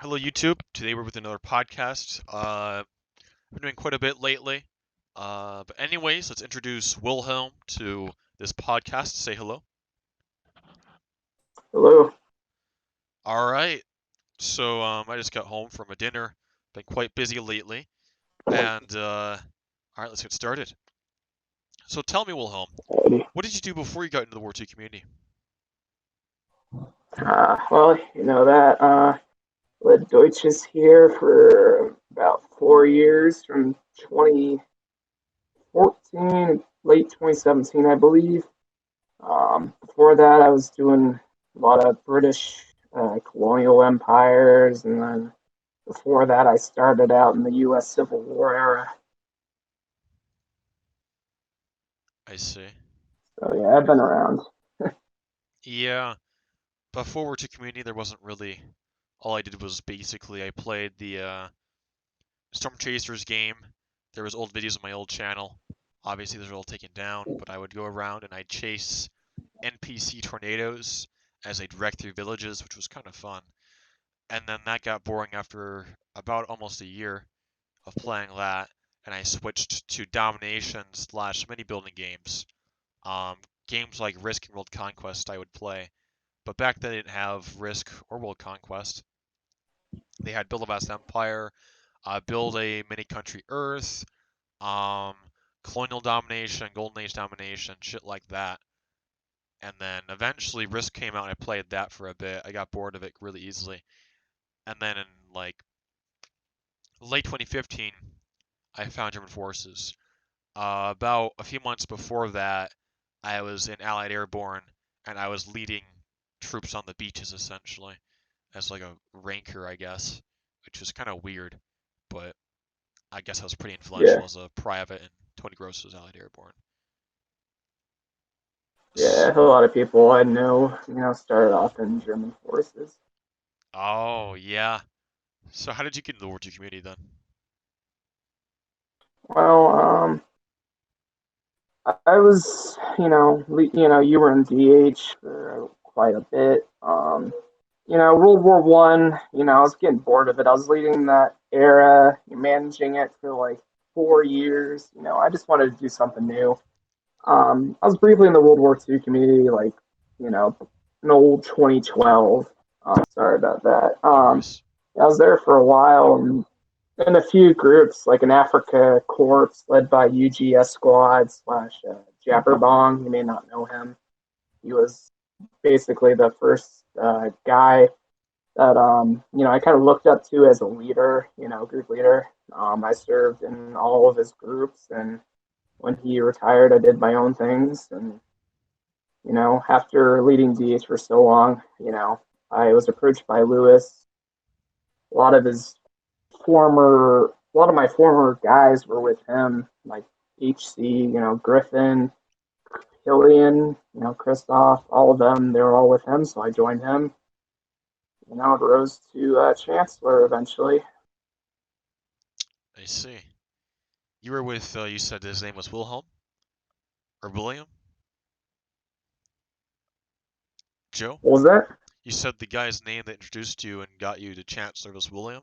Hello, YouTube. Today we're with another podcast. I've been doing quite a bit lately. But anyways, let's introduce Wilhelm to this podcast. Say hello. Hello. All right. So I just got home from a dinner. Been quite busy lately. And all right, let's get started. So tell me, Wilhelm, Alrighty. what did you do before you got into the War II community? Well, you know that led Deutsches here for about 4 years, from 2014, late 2017, I believe. Before that, I was doing a lot of British colonial empires, and then before that, I started out in the U.S. Civil War era. I see. So yeah, I've been around. Yeah, before War II community, there wasn't really. All I did was basically I played the Storm Chasers game. There was old videos on my old channel. Obviously, those are all taken down, but I would go around and I'd chase NPC tornadoes as they'd wreck through villages, which was kind of fun. And then that got boring after about almost a year of playing that, and I switched to domination slash mini building games. Um, Games like Risk and World Conquest I would play, but back then they didn't have Risk or World Conquest. They had Build a Vast Empire, Build a Mini Country Earth, um, Colonial Domination, Golden Age Domination, shit like that. And then eventually Risk came out and I played that for a bit. I got bored of it really easily. And then in like late 2015, I found German Forces. About a few months before that, I was in Allied Airborne and I was leading troops on the beaches essentially as like a ranker, I guess, which was kind of weird, but I guess I was pretty influential Yeah, as a private in Tony Gross's Allied Airborne. yeah. A lot of people I know, started off in German forces. Oh, yeah. So how did you get into the War II community then? Well, I was, you were in DH for quite a bit. World War One. I was getting bored of it. I was leading that era, managing it for like 4 years. I just wanted to do something new. I was briefly in the World War II community, like, an old 2012. Sorry about that. No worries. I was there for a while, and in a few groups, like an Africa Corps led by UGS Squad slash Jabberbong. You may not know him. He was basically the first guy that I kind of looked up to as a leader, group leader. I served in all of his groups, and when he retired, I did my own things. And after leading DH for so long, I was approached by Lewis. A lot of his a lot of my former guys were with him, like HC, Griffin, Killian, Christoph, all of them, they were all with him, so I joined him. It rose to Chancellor eventually. I see. You were with, you said his name was Wilhelm? Or William? Joe? What was that? You said the guy's name that introduced you and got you to Chancellor was William?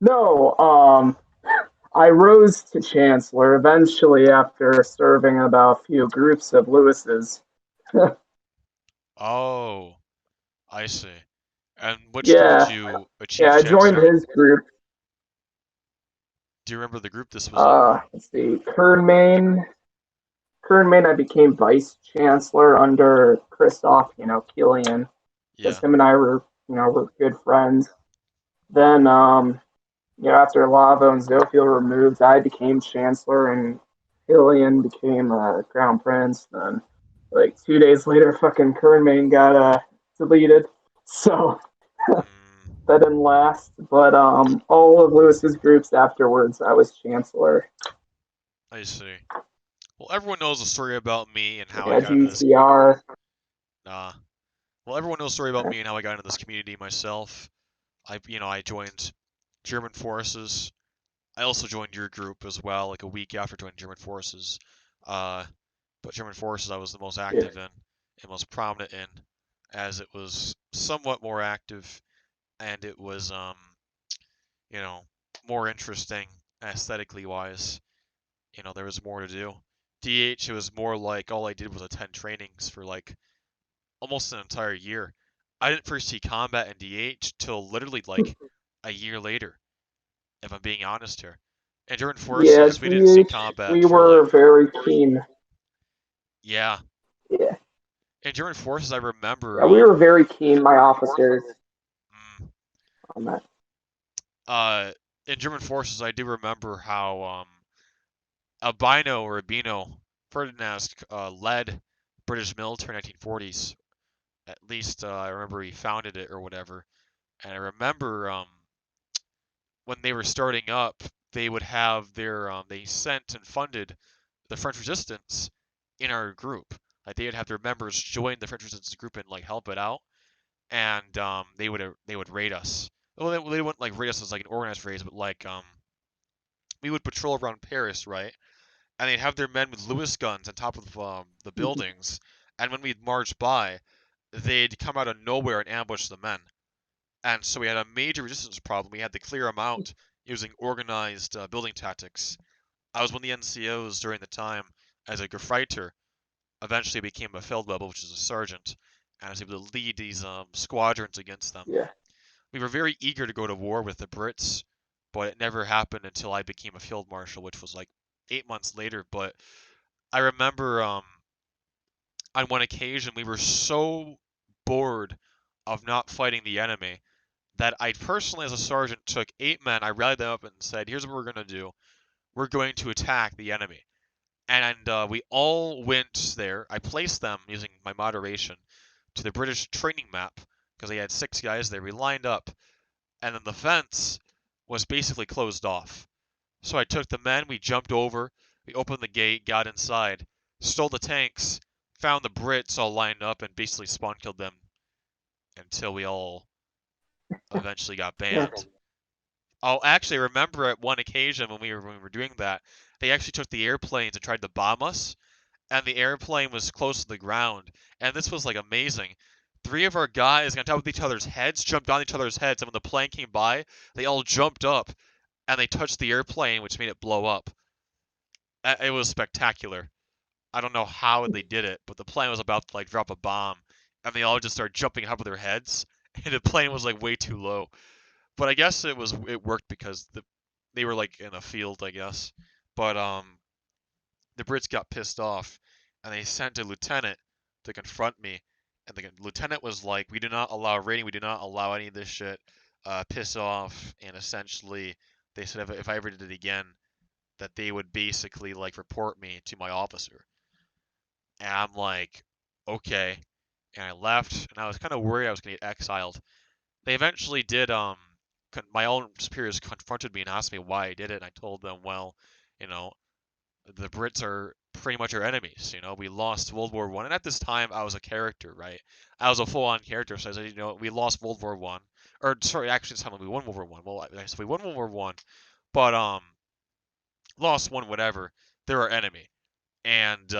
No, I rose to Chancellor eventually after serving about a few groups of Lewis's. Oh, I see. And which group did Yeah, you achieve yeah, I joined Chancellor in? his group. Do you remember the group this was in? Let's see, Kernman, I became vice chancellor under Christoph, Killian, because Yeah. him and I were good friends. Then, after Lavo and Zofiel were removed, I became chancellor, and Killian became crown prince. Then, like 2 days later, fucking Kernman got deleted. So Mm, that didn't last. But all of Lewis's groups afterwards, I was chancellor. I see. Well, everyone knows the story about me and how I Yeah, got into this. GCR. Uh, well, everyone knows the story about me and how I got into this community myself. I joined German forces. I also joined your group as well, like a week after joining German forces. Uh, but German forces I was the most Yeah. active in and most prominent in. as it was somewhat more active and it was more interesting aesthetically wise. There was more to do. DH, it was more like all I did was attend trainings for like almost an entire year. I didn't first see combat in DH till literally like a year later, if I'm being honest here. And during Yeah, forces, we didn't see DH, combat we for were like, very keen. yeah. Yeah, And during forces, I remember, yeah, we were very keen, my officers, mm, on that. uh, in German forces, I do remember how Albino or Albino Ferdinand led British military in 1940s. At least I remember he founded it or whatever. And I remember when they were starting up, they would have they sent and funded the French Resistance in our group. Like they would have their members join the French Resistance group and like help it out, and they would raid us. Well, they wouldn't like raid us as like an organized raid, but like we would patrol around Paris, right? And they'd have their men with Lewis guns on top of the buildings, and when we'd march by, they'd come out of nowhere and ambush the men. And so we had a major resistance problem. We had to clear them out using organized building tactics. I was one of the NCOs during the time as a Gefreiter. Eventually became a Feldwebel, which is a sergeant, and I was able to lead these squadrons against them. Yeah, We were very eager to go to war with the Brits, but it never happened until I became a field marshal, which was like 8 months later. But I remember on one occasion we were so bored of not fighting the enemy that I personally, as a sergeant, took 8 men. I rallied them up and said, "Here's what we're going to do. We're going to attack the enemy." And we all went there. I placed them using my moderation to the British training map because they had 6 guys there. We lined up, and then the fence was basically closed off. So I took the men, we jumped over, we opened the gate, got inside, stole the tanks, found the Brits all lined up, and basically spawn killed them until we all eventually got yeah, banned. I'll actually remember at one occasion when we were doing that, they actually took the airplanes and tried to bomb us, and the airplane was close to the ground. And this was like amazing. Three of our guys got on top of each other's heads, jumped on each other's heads, and when the plane came by, they all jumped up and they touched the airplane, which made it blow up. It was spectacular. I don't know how they did it, but the plane was about to like drop a bomb, and they all just started jumping up with their heads, and the plane was like way too low. But I guess it worked because they were like in a field, I guess. But the Brits got pissed off, and they sent a lieutenant to confront me. And the lieutenant was like, "We do not allow raiding. We do not allow any of this shit. Piss off." And essentially, they said if I ever did it again, that they would basically like report me to my officer. And I'm like, okay. And I left, and I was kind of worried I was gonna get exiled. They eventually did. My own superiors confronted me and asked me why I did it. And I told them, well, you know, the Brits are pretty much our enemies. We lost World War One, and at this time I was a character, right? I was a full-on character, so I said, we lost World War One, or sorry, actually, this time we won World War One. Well, I said we won World War One, but lost one, whatever. They're our enemy, and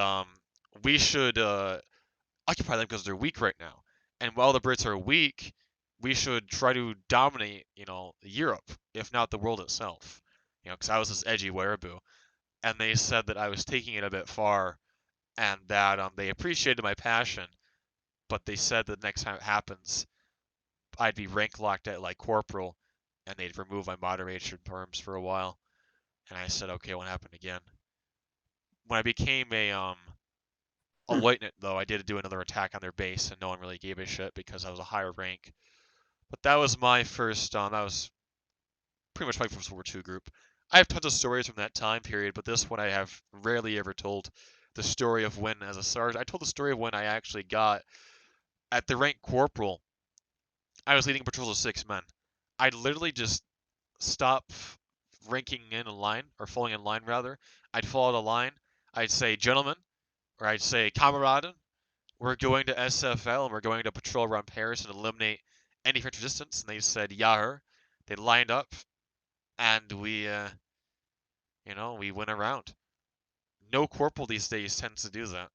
we should occupy them because they're weak right now. And while the Brits are weak, we should try to dominate, Europe, if not the world itself. Because I was this edgy wereaboo, and they said that I was taking it a bit far, and that they appreciated my passion, but they said that next time it happens, I'd be rank locked at like corporal, and they'd remove my moderation terms for a while. And I said, okay, it won't happen again. When I became a lieutenant, though, I did do another attack on their base, and no one really gave a shit because I was a higher rank. But that was my first. That was pretty much my first World War II group. I have tons of stories from that time period, but this one I have rarely ever told. The story of when, as a sergeant, I told the story of when I actually got at the rank corporal. I was leading patrols of 6 men. I'd literally just stop ranking in a line, or falling in line rather. I'd follow the line. I'd say, gentlemen, or I'd say, kameraden, we're going to SFL and we're going to patrol around Paris and eliminate any French resistance. And they said, Yar. They lined up, and we went around. No corporal these days tends to do that.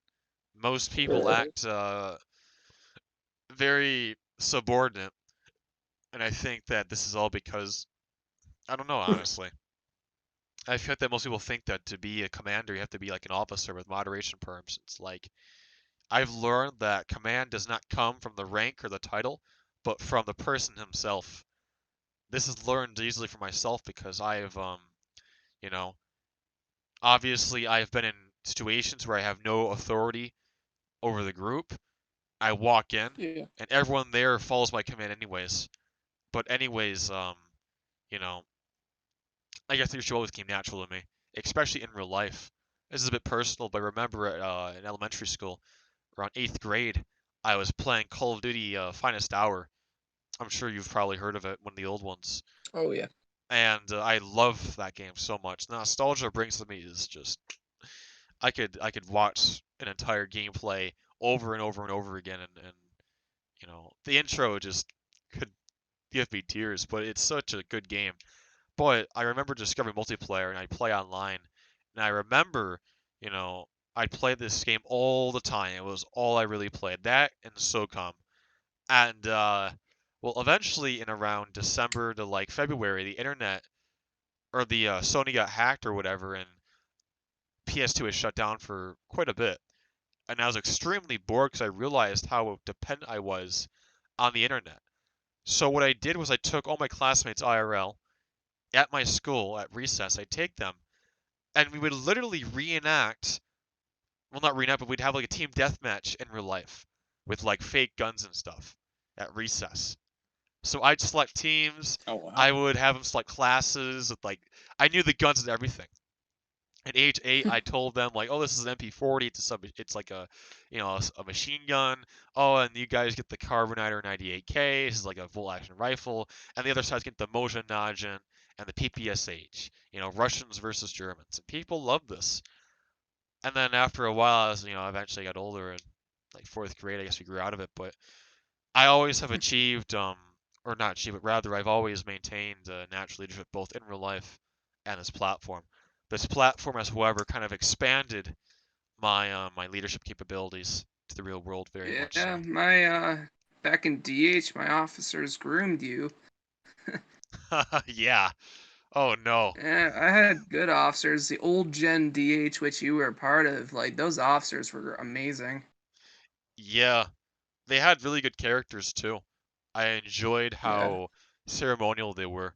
Most people yeah. act very subordinate, and I think that this is all because I don't know, honestly. I feel like that most people think that to be a commander, you have to be like an officer with moderation perms. It's like I've learned that command does not come from the rank or the title, but from the person himself. This is learned easily for myself because you know, obviously I've been in situations where I have no authority over the group. I walk in Yeah. and everyone there follows my command anyways. But anyways, you know, I guess leadership always came natural to me, especially in real life. This is a bit personal, but I remember in elementary school, around 8th grade, I was playing Call of Duty Finest Hour. I'm sure you've probably heard of it, one of the old ones. Oh yeah. And I love that game so much. The nostalgia it brings to me is just I could watch an entire gameplay over and over and over again, and the intro just could give me tears. But it's such a good game. But I remember discovering multiplayer, and I play online, and I remember, you know, I'd play this game all the time. It was all I really played. That and SOCOM. And well, eventually in around December to like February, the internet or the Sony got hacked or whatever, and PS2 was shut down for quite a bit. And I was extremely bored because I realized how dependent I was on the internet. So what I did was I took all my classmates IRL at my school at recess. I'd take them, and we would literally reenact. Well, not reenact, but we'd have like a team deathmatch in real life with like fake guns and stuff at recess. So I'd select teams. Oh wow. I would have them select classes. Like I knew the guns and everything. At age 8, I told them like, "Oh, this is an MP40. It's like a, a machine gun. Oh, and you guys get the Carboniter 98K. This is like a bolt-action rifle, and the other side's get the Mosin Nagant and the PPSH. Russians versus Germans. And people love this. And then after a while, as eventually got older and like 4th grade, I guess we grew out of it. But I always have achieved, or not achieved, but rather I've always maintained natural leadership both in real life and this platform. This platform has, however, kind of expanded my leadership capabilities to the real world very much Yeah, so. my back in DH, my officers groomed you. Yeah. Oh no. Yeah, I had good officers. The old gen DH, which you were a part of, like those officers were amazing. Yeah. They had really good characters too. I enjoyed Yeah. how ceremonial they were.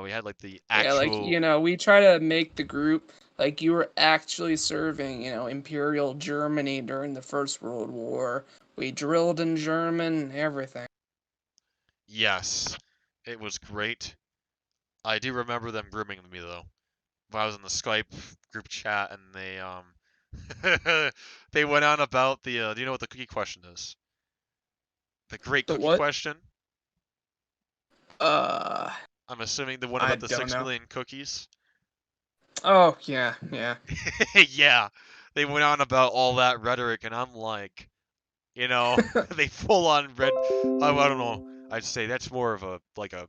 We had like the Yeah, like actual. we try to make the group like you were actually serving, Imperial Germany during the First World War. We drilled in German, everything. Yes. It was great. I do remember them grooming me though. I was in the Skype group chat and they went on about the do you know what the cookie question is? The great The cookie what? question? Uh, I'm assuming the one I about the don't 6 know. million cookies. Oh, yeah, yeah. Yeah. They went on about all that rhetoric and I'm like, they full on red I don't know. I'd say that's more of a like a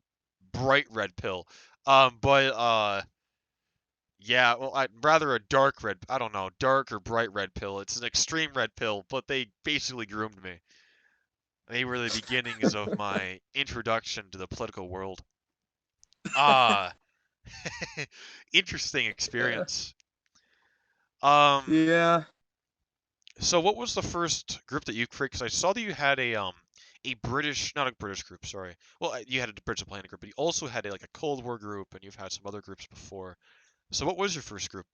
bright red pill. But yeah, well, I'd rather a dark red. I don't know, dark or bright red pill. It's an extreme red pill, but they basically groomed me. They were the beginnings of my introduction to the political world. Ah, interesting Yeah. experience. Um, Yeah. so what was the first group that you created? Because I saw that you had a British, not a British group, sorry. Well, you had a British Planet group, but you also had like a Cold War group, and you've had some other groups before. So what was your first group?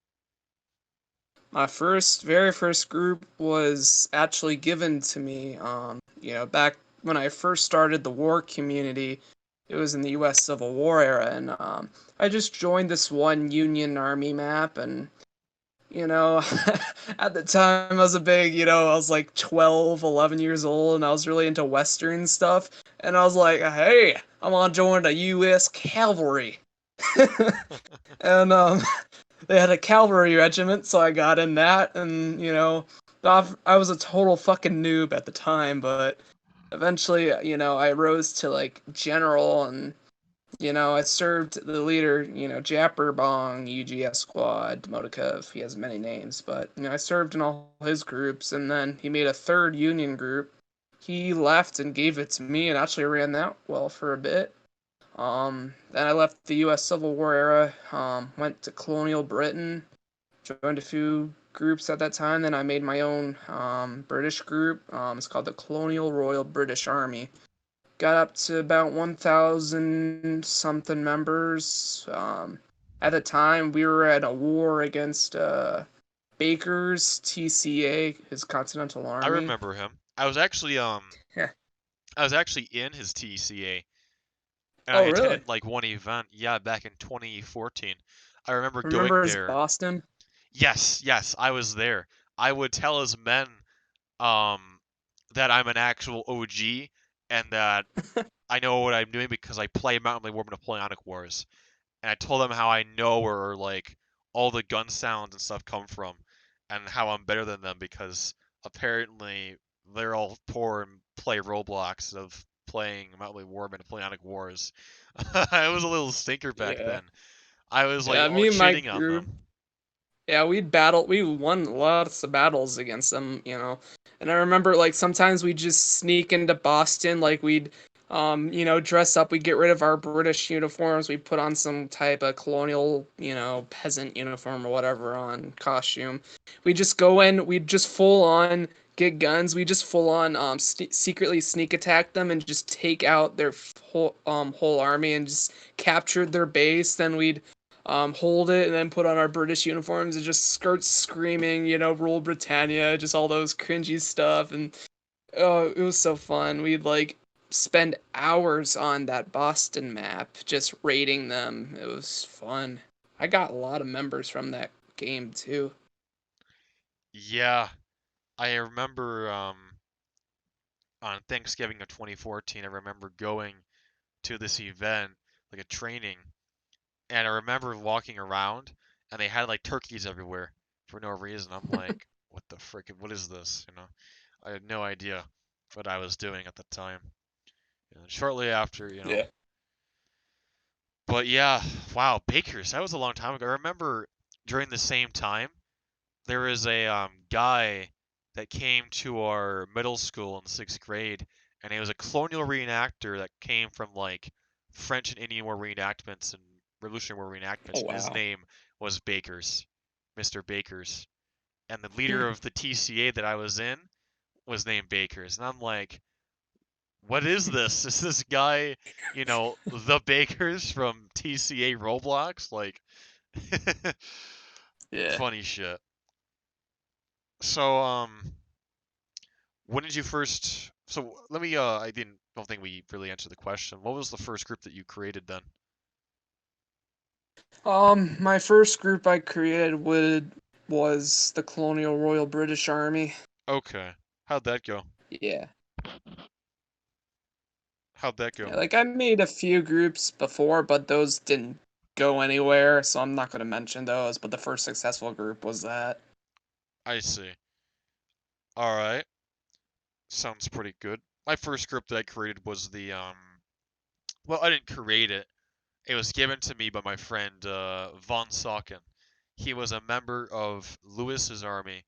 My very first group was actually given to me, back when I first started the war community. It was in the U.S. Civil War era, and I just joined this one Union Army map, and you know, at the time I was a big, I was like 12, 11 years old, and I was really into Western stuff, and I was like, hey, I want to join the U.S. Cavalry. And they had a cavalry regiment, so I got in that, and I was a total fucking noob at the time, but eventually, I rose to like general, and I served the leader, Japper Bong, UGS Squad, Motikov. He has many names, but I served in all his groups, and then he made a third Union group, he left and gave it to me, and actually ran that well for a bit. Then I left the U.S. Civil War era. Went to colonial Britain, joined a few groups at that time. Then I made my own British group. It's called the Colonial Royal British Army. Got up to about 1,000 something members. At the time, we were at a war against Baker's TCA, his Continental I Army. remember him. I was actually Yeah. I was actually in his TCA, and I Oh, really? attended like one event. Yeah, back in 2014. I remember going Remember his there. Boston? Yes, yes, I was there. I would tell his men um that I'm an actual OG and that I know what I'm doing because I play Mountain Blade War Napoleonic Wars. And I told them how I know where like all the gun sounds and stuff come from and how I'm better than them because apparently they're all poor and play Roblox of playing Mountain Blade War Napoleonic Wars. I was a little stinker back Yeah. then. I was like Yeah, all me and my shitting on group. them. Yeah, we won lots of battles against them. And I remember like sometimes we just sneak into Boston, like we'd dress up, we'd get rid of our British uniforms, we put on some type of colonial peasant uniform or whatever on costume. We just go in, we'd just full on get guns, we just full on secretly sneak attack them and just take out their whole army and just captured their base. Then we'd hold it and then put on our British uniforms and just start screaming, rule Britannia, just all those cringy stuff. And oh, it was so fun. We'd like spend hours on that Boston map just raiding them. It was fun. I got a lot of members from that game too. Yeah, I remember on Thanksgiving of 2014, I remember going to this event, like a training, and I remember walking around and they had like turkeys everywhere for no reason. I'm like, what the frick? What is this? I had no idea what I was doing at the time. And shortly after. Yeah. But yeah, wow, Bakers, that was a long time ago. I remember during the same time, there was a guy that came to our middle school in sixth grade, and he was a colonial reenactor that came from like French and Indian War reenactments and Revolutionary War Oh reenactments, and his wow. name was Bakers, Mr. Bakers. And the leader of the TCA that I was in was named Bakers, and I'm like, what is this? Is this guy, the Bakers from TCA Roblox? Like, Yeah. funny shit. So, when did you first? So let me. I don't think we really answered the question. What was the first group that you created then? My first group I created was the Colonial Royal British Army. Okay. How'd that go? Yeah. How'd that Yeah, go? like I made a few groups before, but those didn't go anywhere, so I'm not going to mention those. But the first successful group was that. I see. All right. Sounds pretty good. My first group that I created was the Well, I didn't create it. It was given to me by my friend Von Socken. He was a member of Lewis's army,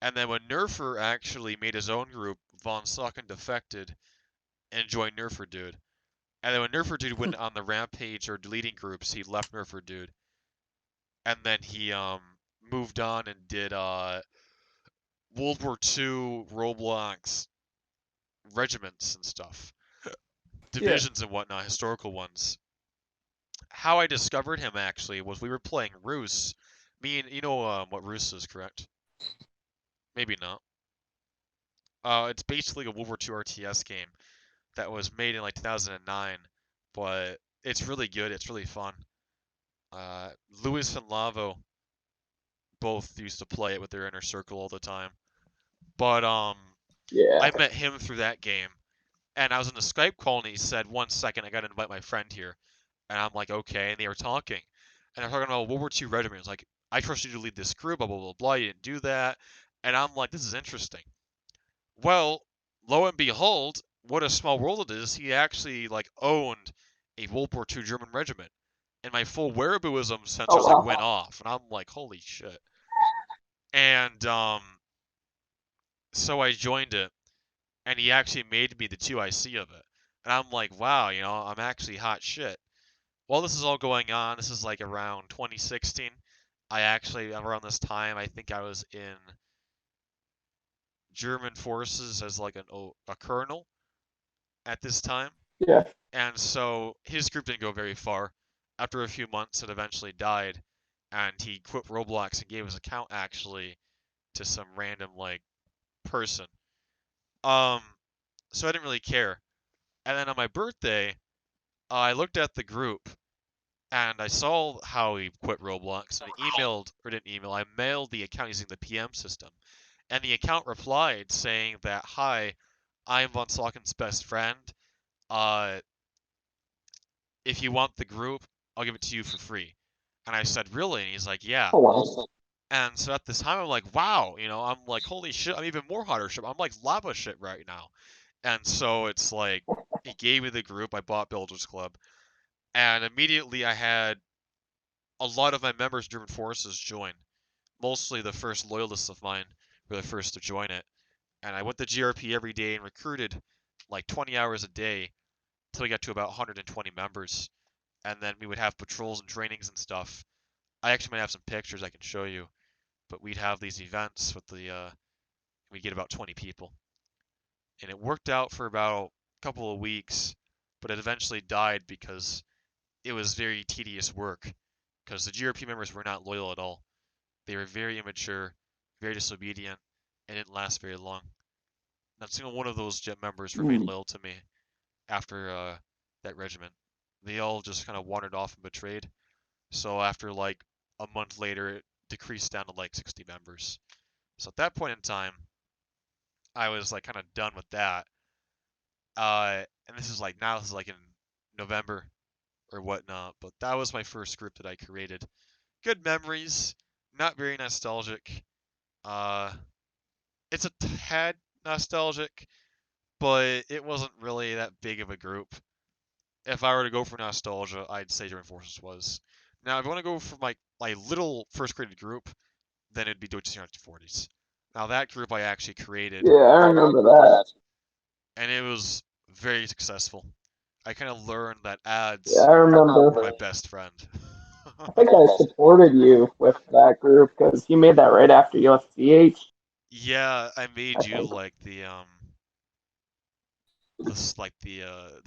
and then when Nerfer actually made his own group, Von Socken defected and joined Nerfer Dude. And then when Nerfer Dude went on the rampage or deleting groups, he left Nerfer Dude. And then he moved on and did World War II Roblox regiments and stuff, Yeah. divisions and whatnot, historical ones. How I discovered him actually was we were playing Rus. Me and you know what Rus is, correct? Maybe not. It's basically a World War II RTS game that was made in like 2009, but it's really good. It's really fun. Lewis and Lavo both used to play it with their inner circle all the time. But Yeah. I met him through that game, and I was in the Skype call, and he said, "1 second, I gotta invite my friend here." And I'm like, "Okay." And they were talking, and they're talking about World War II regiment. It's like, "I trust you to lead this group." Blah blah blah blah. You didn't do that, and I'm like, "This is interesting." Well, lo and behold, what a small world it is. He actually like owned a World War II German regiment, and my full wereabouism Oh sensors like went wow. off, and I'm like, "Holy shit!" And so I joined it, and he actually made me the 2IC of it. And I'm like, wow, I'm actually hot shit. While this is all going on, this is like around 2016. I actually, around this time, I think I was in German forces as like a colonel at this time. Yeah. And so his group didn't go very far. After a few months, it eventually died, and he quit Roblox and gave his account actually to some random like person. Um, so I didn't really care. And then on my birthday, I looked at the group and I saw how he quit Roblox, and I emailed, or didn't email, I mailed the account using the PM system. And the account replied saying that, hi, I am Von Salken's best friend. Uh, if you want the group, I'll give it to you for free. And I said, really? And he's like, yeah. Oh wow. And so at this time, I'm like, wow, I'm like, holy shit, I'm even more hotter shit. I'm like lava shit right now. And so it's like, he gave me the group. I bought Builders Club. And immediately I had a lot of my members, German forces, join. Mostly the first loyalists of mine were the first to join it. And I went to GRP every day and recruited like 20 hours a day till we got to about 120 members. And then we would have patrols and trainings and stuff. I actually might have some pictures I can show you, but we'd have these events with we get about 20 people. And it worked out for about a couple of weeks, but it eventually died because it was very tedious work. Because the GRP members were not loyal at all. They were very immature, very disobedient, and didn't last very long. Not a single one of those members remained loyal to me after that regiment. They all just kind of wandered off and betrayed. So after like a month later, it decreased down to like 60 members. So at that point in time, I was like kind of done with that. And this is like in November or whatnot. But that was my first group that I created. Good memories, not very nostalgic. Uh, it's a tad nostalgic, but it wasn't really that big of a group. If I were to go for nostalgia, I'd say German Forces was. Now, if I want to go for my little first created group, then it'd be Deutsche 1940s. Now, that group I actually created, Yeah, I remember that. and it was very successful. I kind of learned that Yeah, ads I were remember. my best friend. I think I supported you with that group because you made that right after you left CH. Yeah, I I made you think. like the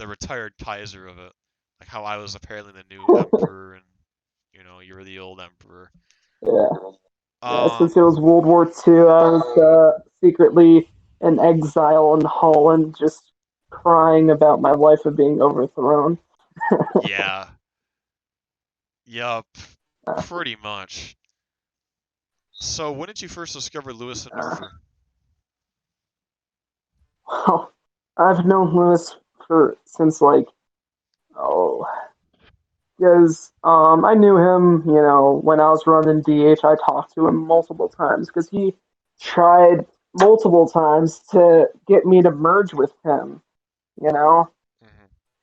retired Kaiser of it, like how I was apparently the new emperor, and you were the old emperor. Yeah. Yeah, Um, since it was World War II, I was secretly in exile in Holland, just crying about my life of being overthrown. yeah, yup, Uh, pretty much. So when did you first discover Lewis and Norfer? well, I've known Lewis for since like oh, because I knew him, when I was running DH. I talked to him multiple times because he tried multiple times to get me to merge with him. You know, Hmm.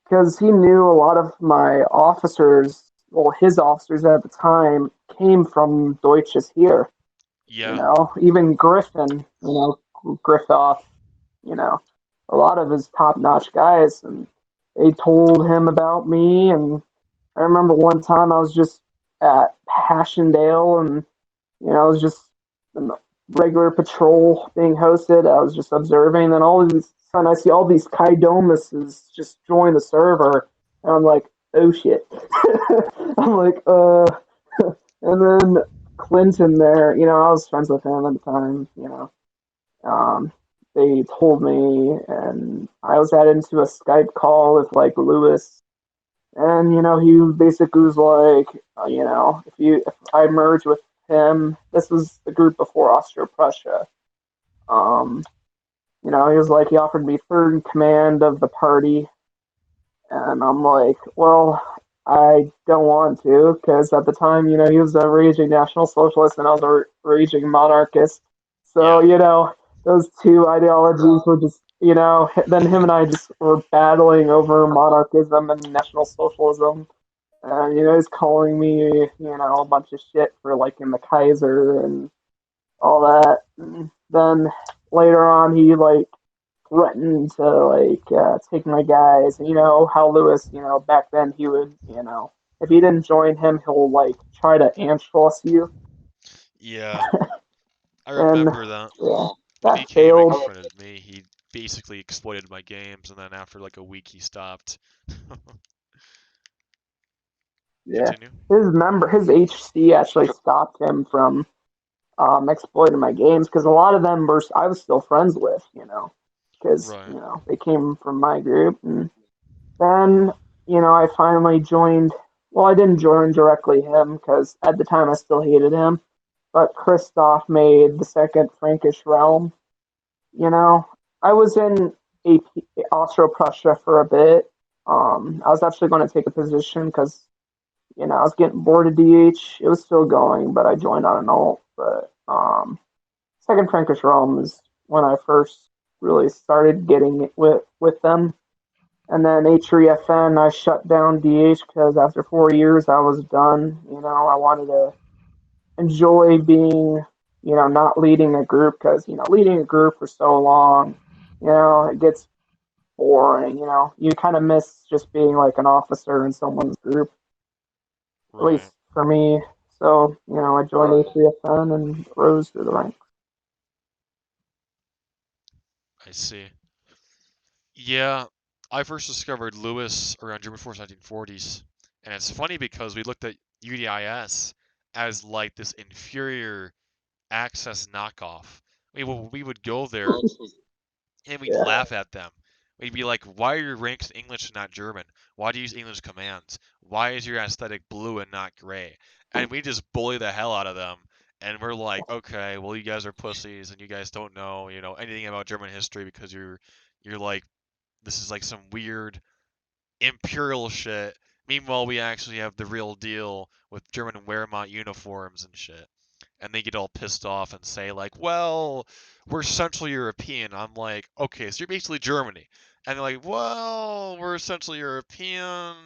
because he knew a lot of my officers, well, his officers at the time came from Deutsches here. Yeah, Even Griffin, Griffoff, you know, a lot of his top-notch guys, and they told him about me. And I remember one time I was just at Passchendaele, and I was just in the regular patrol being hosted. I was just observing, and all of these sudden I see all these Kaidomuses just join the server, and I'm like, oh shit. I'm like, and then Clinton there, I was friends with him at the time. Um, they told me, and I was added into a Skype call with like Lewis, and he basically was like, if I merge with him, this was the group before Austro-Prussia. Um, he was like, he offered me third in command of the party, and I'm like, well, I don't want to, because at the time, he was a raging National Socialist and I was a raging monarchist. So, yeah. those two ideologies were just, then him and I just were battling over monarchism and National Socialism. And, he's calling me, a bunch of shit for liking the Kaiser and all that. And then later on, he, like, threatened to take my guys. You know how Lewis, back then he would, if you didn't join him, he'll try to ant you, Yeah, I and remember that. yeah, When that he came and failed. confronted me, he basically exploited my games, and then after like a week, he stopped. Yeah, Continue. his HC actually stopped him from exploiting my games because a lot of them were I was still friends with, because Right. they came from my group, and then I finally joined. Well, I didn't join directly him because at the time I still hated him, but Christoph made the second Frankish realm. You know, I was in AP, Austro-Prussia for a bit. I was actually going to take a position because I was getting bored of DH. It was still going, but I joined on an alt. But second Frankish realm is when I first really started getting it with them. And then H3FN, I shut down DH because after 4 years I was done. I wanted to enjoy being, not leading a group because, leading a group for so long, it gets boring. You kind of miss just being like an officer in someone's group, at Right. least for me. So, I joined H3FN and rose through the ranks. I see. Yeah, I first discovered Lewis around German Force 1940s, and it's funny because we looked at UDIS as like this inferior access knockoff. We would go there and we'd Yeah. laugh at them. We'd be like, why are your ranks in English and not German? Why do you use English commands? Why is your aesthetic blue and not gray? And we just bully the hell out of them. And we're like, okay, well, you guys are pussies and you guys don't know, anything about German history because you're like, this is like some weird imperial shit. Meanwhile, we actually have the real deal with German Wehrmacht uniforms and shit. And they get all pissed off and say like, "Well, we're Central European." I'm like, "Okay, so you're basically Germany." And they're like, "Well, we're Central European."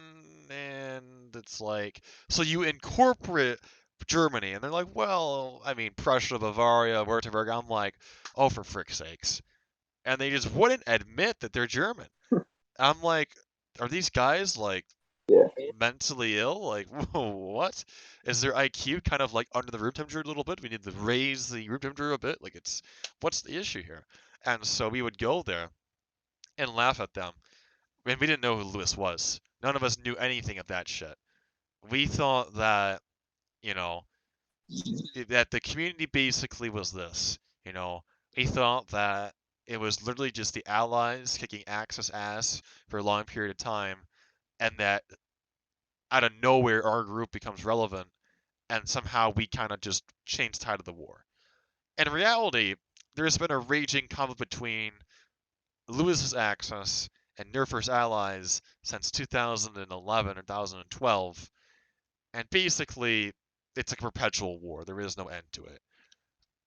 And it's like, "So you incorporate Germany." And they're like, "Well, I mean, Prussia, Bavaria, Württemberg." I'm like, "Oh, for frick's sakes." And they just wouldn't admit that they're German. I'm like, are these guys like Yeah. mentally ill? Like, what? Is their IQ kind of like under the room temperature a little bit? We need to raise the room temperature a bit. Like, what's the issue here? And so we would go there and laugh at them. And we didn't know who Lewis was. None of us knew anything of that shit. We thought that, you know, that the community basically was this. You know, we thought that it was literally just the Allies kicking Axis ass for a long period of time, and that out of nowhere our group becomes relevant and somehow we kind of just change the tide of the war. In reality, there's been a raging conflict between Lewis's Axis and Nerfer's allies since 2011 or 2012, and basically it's a perpetual war. There is no end to it.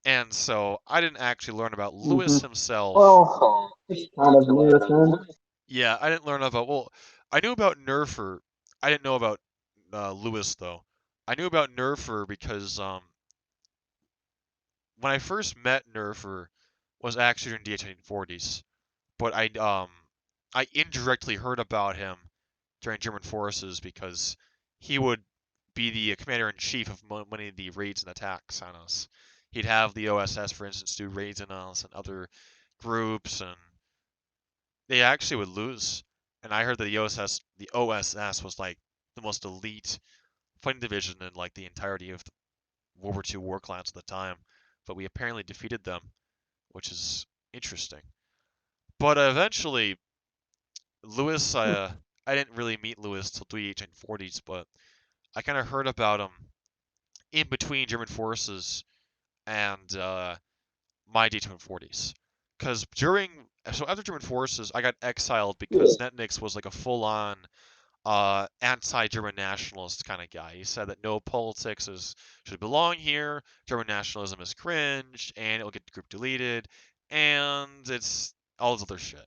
And so I didn't actually learn about Hmm. Lewis himself. Well, it's kind of near then. Yeah, I didn't learn about, well, I knew about Nerfer. I didn't know about Lewis though. I knew about Nerfer because when I first met Nerfer was actually in DH1940s, but I indirectly heard about him during German forces because he would be the commander in chief of many of the raids and attacks on us. He'd have the OSS, for instance, do raids on us and other groups, and they actually would lose. And I heard that the OSS was like the most elite fighting division in like the entirety of the World War II war clans at the time, but we apparently defeated them, which is interesting. But eventually, Lewis, I didn't really meet Lewis till 31840s, but I kind of heard about him in between German forces and my D240s. Because so after German forces, I got exiled Yeah. because Netnix was like a full-on anti-German nationalist kind of guy. He said that no politics should belong here. German nationalism is cringe, and it'll get the group deleted, and it's all this other shit.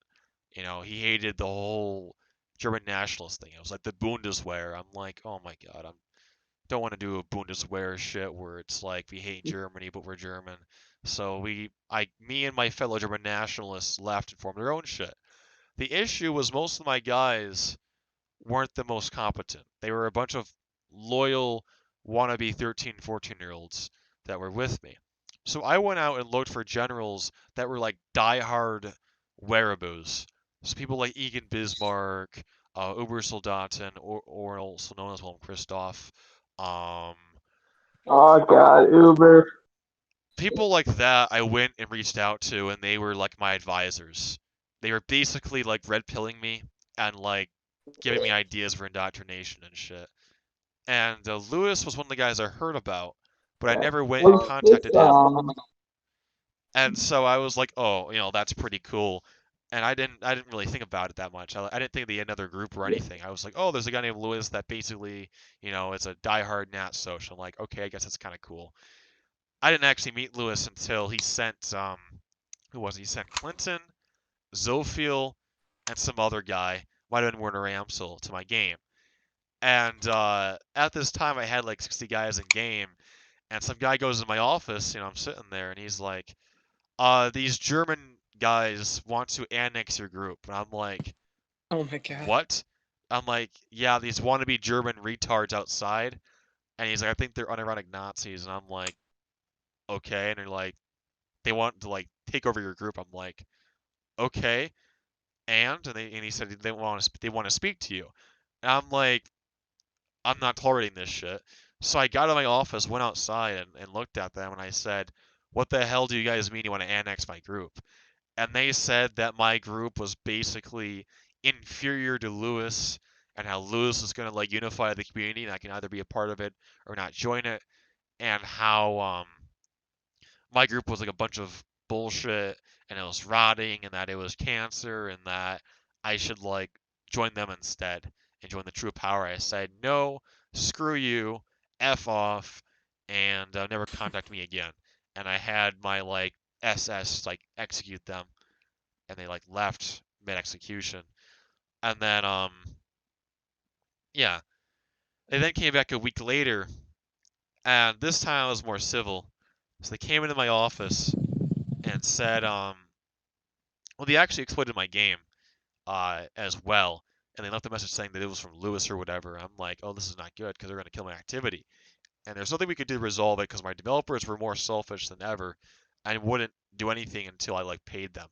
He hated the whole German nationalist thing. It was like the Bundeswehr. I'm like, oh my god, don't want to do a Bundeswehr shit where it's like we hate Germany but we're German. So me and my fellow German nationalists left and formed our own shit. The issue was most of my guys weren't the most competent. They were a bunch of loyal wannabe 13, 14-year-olds that were with me. So I went out and looked for generals that were like diehard wereabouts. So people like Egan Bismarck, Obersoldaten, or also known as Wilhelm Christoph. Um, Oh God, Uber. People like that I went and reached out to, and they were like my advisors. They were basically like red pilling me and like giving me ideas for indoctrination and shit. And Lewis was one of the guys I heard about, but I never went and Was this contacted him. And so I was like, oh, that's pretty cool. And I didn't really think about it that much. I didn't think they had another group or anything. I was like, oh, there's a guy named Lewis that basically, is a diehard Nat Soc. I'm like, okay, I guess that's kind of cool. I didn't actually meet Lewis until he sent who was he? He sent Clinton, Zophiel, and some other guy, might have been Werner Amsel, to my game. And at this time, I had like 60 guys in game, and some guy goes in my office. I'm sitting there, and he's like, these German guys want to annex your group." And I'm like, Oh my god. "What?" I'm like, "Yeah, these wannabe German retards outside." And he's like, "I think they're unironic Nazis." And I'm like, "Okay." And they're like, "They want to like take over your group." I'm like, "Okay." And he said they want to speak to you. And I'm like, I'm not tolerating this shit. So I got out of my office, went outside, and looked at them, and I said, "What the hell do you guys mean you want to annex my group?" And they said that my group was basically inferior to Lewis, and how Lewis was going to like unify the community, and I can either be a part of it or not join it, and how my group was like a bunch of bullshit, and it was rotting, and that it was cancer, and that I should like join them instead and join the true power. I said, no, screw you, F off, and never contact me again. And I had my like SS like execute them, and they like left mid execution. And then yeah, they then came back a week later, and this time I was more civil. So they came into my office and said, well, they actually exploited my game as well, and they left a message saying that it was from Lewis or whatever. I'm like, oh, this is not good because they're going to kill my activity. And there's nothing we could do to resolve it because my developers were more selfish than ever and wouldn't do anything until I like paid them.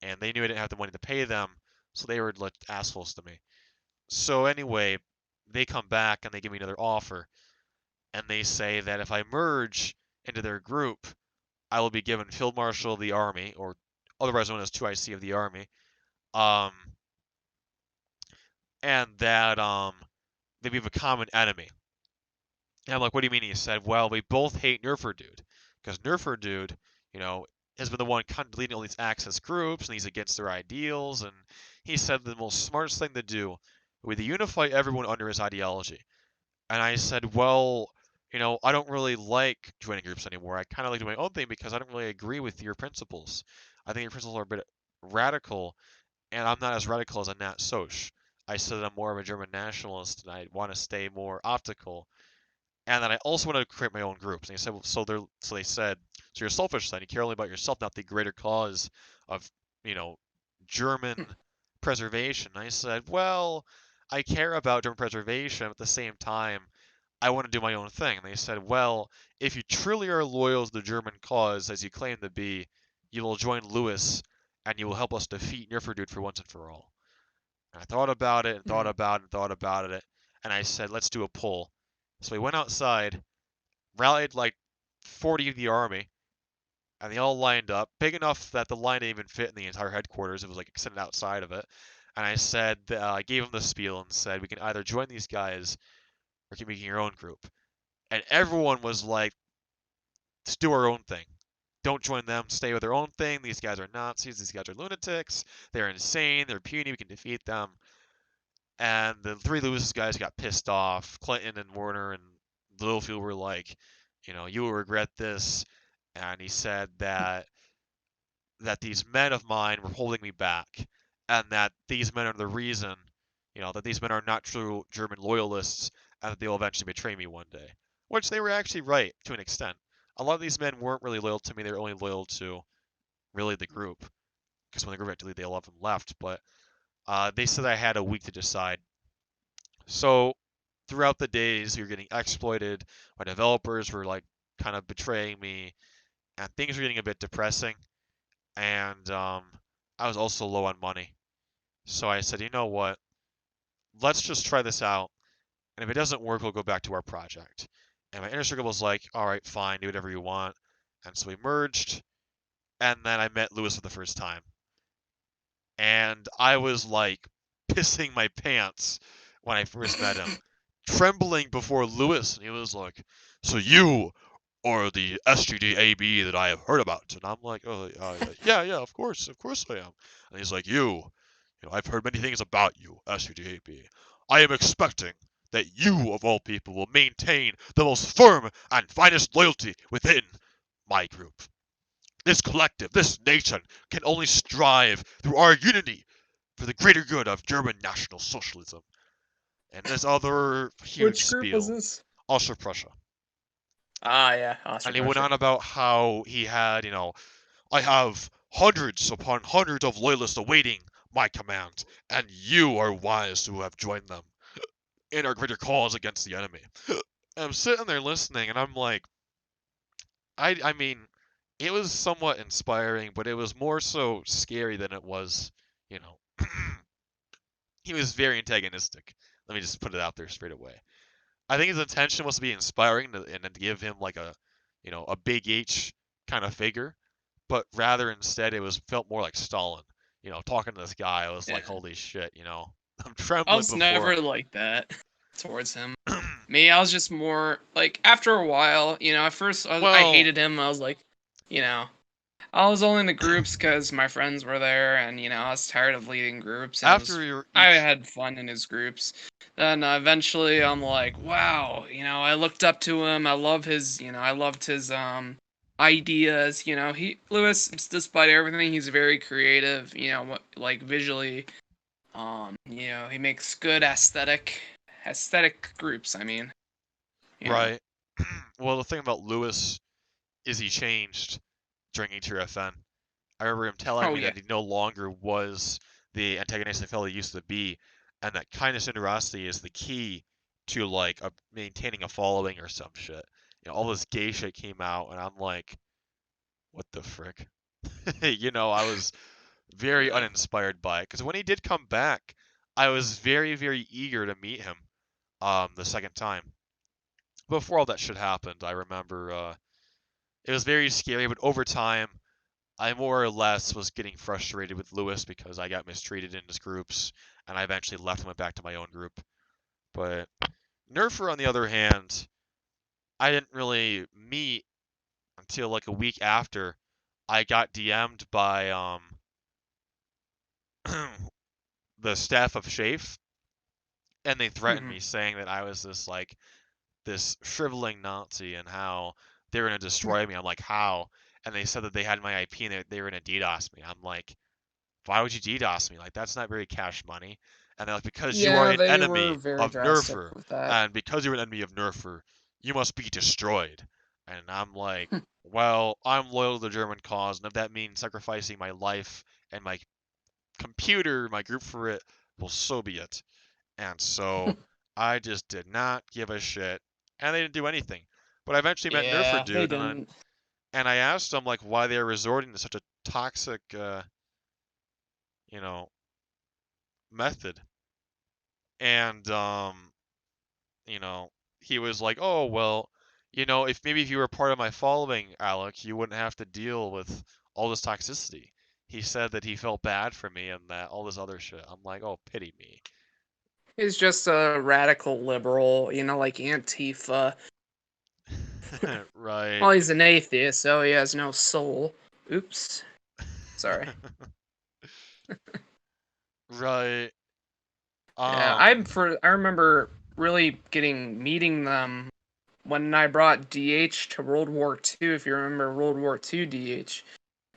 And they knew I didn't have the money to pay them, so they were like assholes to me. So anyway, they come back and they give me another offer, and they say that if I merge into their group, I will be given Field Marshal of the Army, or otherwise known as 2IC of the Army, um, and that they have a common enemy. And I'm like, what do you mean? He said, well, we both hate Nerfer Dude, because Nerfer Dude, you know, has been the one leading all these Axis groups, and he's against their ideals. And he said the most smartest thing to do would be to unify everyone under his ideology. And I said, well, I don't really like joining groups anymore. I kind of like doing my own thing because I don't really agree with your principles. I think your principles are a bit radical, and I'm not as radical as a Nat Soc. I said that I'm more of a German nationalist, and I want to stay more optical, and then I also want to create my own groups. And they said, so they said, so you're selfish then. You care only about yourself, not the greater cause of, you know, German preservation. And I said, well, I care about German preservation. At the same time, I want to do my own thing. And they said, well, if you truly are loyal to the German cause, as you claim to be, you will join Lewis, and you will help us defeat Nerferdude for once and for all. And I thought about it and thought about it and thought about it, and I said, let's do a poll. So we went outside, rallied like 40 of the army, and they all lined up, big enough that the line didn't even fit in the entire headquarters. It was like extended outside of it. And I said, I gave them the spiel and said, we can either join these guys or keep making your own group. And everyone was like, let's do our own thing. Don't join them. Stay with their own thing. These guys are Nazis. These guys are lunatics. They're insane. They're puny. We can defeat them. And the three Lewis guys got pissed off. Clinton and Warner and Littlefield were like, you will regret this. And he said that these men of mine were holding me back, and that these men are the reason, that these men are not true German loyalists, and that they'll eventually betray me one day. Which they were actually right to an extent. A lot of these men weren't really loyal to me. They were only loyal to really the group, because when the group had to leave, they all of them left. But they said I had a week to decide. So throughout the days, we were getting exploited. My developers were like kind of betraying me, and things were getting a bit depressing. And I was also low on money. So I said, you know what? Let's just try this out. And if it doesn't work, we'll go back to our project. And my inner circle was like, all right, fine, do whatever you want. And so we merged. And then I met Lewis for the first time. And I was like pissing my pants when I first met him, trembling before Lewis. And he was like, so you are the SGDAB that I have heard about. And I'm like, oh, yeah, of course I am. And he's like, I've heard many things about you, SGDAB. I am expecting that you, of all people, will maintain the most firm and finest loyalty within my group. This collective, this nation, can only strive through our unity for the greater good of German National Socialism. And this other huge Which group was spiel. this? Austria-Prussia. Yeah, And he went Austria-Prussia. on about how he had, I have hundreds upon hundreds of loyalists awaiting my command, and you are wise to have joined them in our greater cause against the enemy. And I'm sitting there listening, and I'm like, I mean, it was somewhat inspiring, but it was more so scary than it was, you know. He was very antagonistic. Let me just put it out there straight away. I think his intention was to be inspiring and to give him like a big H kind of figure, but rather instead it felt more like Stalin. Talking to this guy, I was like, Yeah. holy shit, I'm I trembling was before. never like that towards him. Me, I was just more like after a while, at first I Well, hated him. I was like, you know, I was only in the groups because my friends were there, and I was tired of leading groups, and after I each, had fun in his groups. Then eventually, I'm like, wow, I looked up to him. I loved his ideas. He Lewis, despite everything, he's very creative. Like visually, he makes good aesthetic groups. I mean, you know. right. Well, the thing about Lewis is he changed during HRFN. I remember him telling Oh me yeah. that he no longer was the antagonistic fellow he used to be, and that kindness and generosity is the key to like maintaining a following or some shit. All this gay shit came out, and I'm like, what the frick? I was very Yeah. uninspired by it because when he did come back, I was very, very eager to meet him. The second time. Before all that shit happened, I remember it was very scary, but over time, I more or less was getting frustrated with Lewis because I got mistreated in his groups, and I eventually left and went back to my own group. But Nerfer, on the other hand, I didn't really meet until like a week after I got DM'd by the staff of Shafe, and they threatened Hmm. me saying that I was this shriveling Nazi and how they were gonna destroy me. I'm like, how? And they said that they had my IP and they were gonna DDoS me. I'm like, why would you DDoS me? Like, that's not very cash money. And they're like, because you are Yeah, an they were enemy very of drastic Nerfer, with that. and because you're an enemy of Nerfer, you must be destroyed. And I'm like, well, I'm loyal to the German cause, and if that means sacrificing my life and my computer, my group for it, well, so be it. And so I just did not give a shit, and they didn't do anything. But I eventually met Nerfer Yeah, they dude, didn't. and I asked him like why they were resorting to such a toxic, you know, method. And you know, he was like, "Oh, well, if you were part of my following, Alec, you wouldn't have to deal with all this toxicity." He said that he felt bad for me and that all this other shit. I'm like, "Oh, pity me." He's just a radical liberal, like Antifa. Right. Well, he's an atheist, so he has no soul. Oops. Sorry. Right. Yeah, Um, I remember really meeting them when I brought DH to World War II. If you remember World War II DH,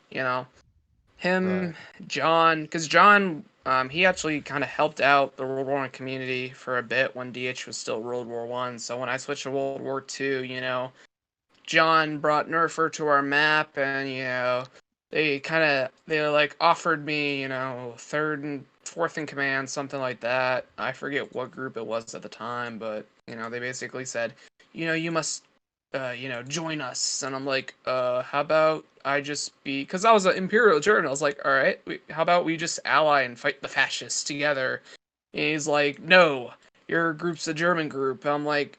you know right. him, John, because John. He actually kind of helped out the World War I community for a bit when DH was still World War One. So when I switched to World War Two, John brought Nerfer to our map, and they like offered me third and fourth in command, something like that. I forget what group it was at the time, but they basically said, you must join us. And I'm like, how about I just be, because I was an Imperial German. I was like, all right, how about we just ally and fight the fascists together? And he's like, no, your group's a German group. And I'm like,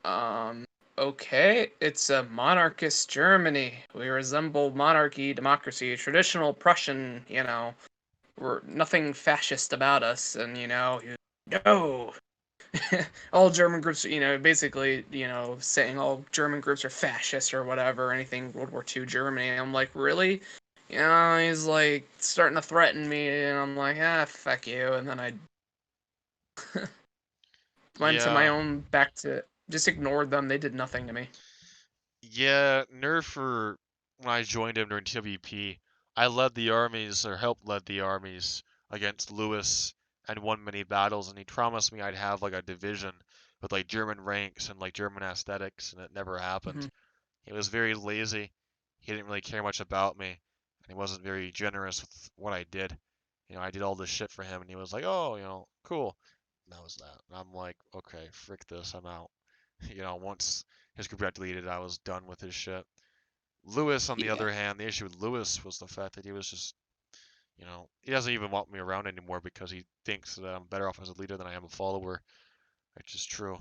um, okay, it's a monarchist Germany. We resemble monarchy, democracy, traditional Prussian, we're nothing fascist about us. And, no, all German groups, basically, saying all German groups are fascist or whatever, anything World War II Germany. And I'm like, really? He's like starting to threaten me, and I'm like, fuck you. And then I went to my Yeah, own back to just ignored them. They did nothing to me. yeah. Nerfer, when I joined him during TWP, I led the armies or helped lead the armies against Lewis and won many battles, and he promised me I'd have like a division with like German ranks and like German aesthetics, and it never happened. Hmm. He was very lazy. He didn't really care much about me, and he wasn't very generous with what I did. I did all this shit for him, and he was like, "Oh, cool." And that was that. And I'm like, "Okay, frick this, I'm out." Once his group got deleted, I was done with his shit. Lewis, on the Yeah. other hand, the issue with Lewis was the fact that he was just, he doesn't even want me around anymore because he thinks that I'm better off as a leader than I am a follower, which is true.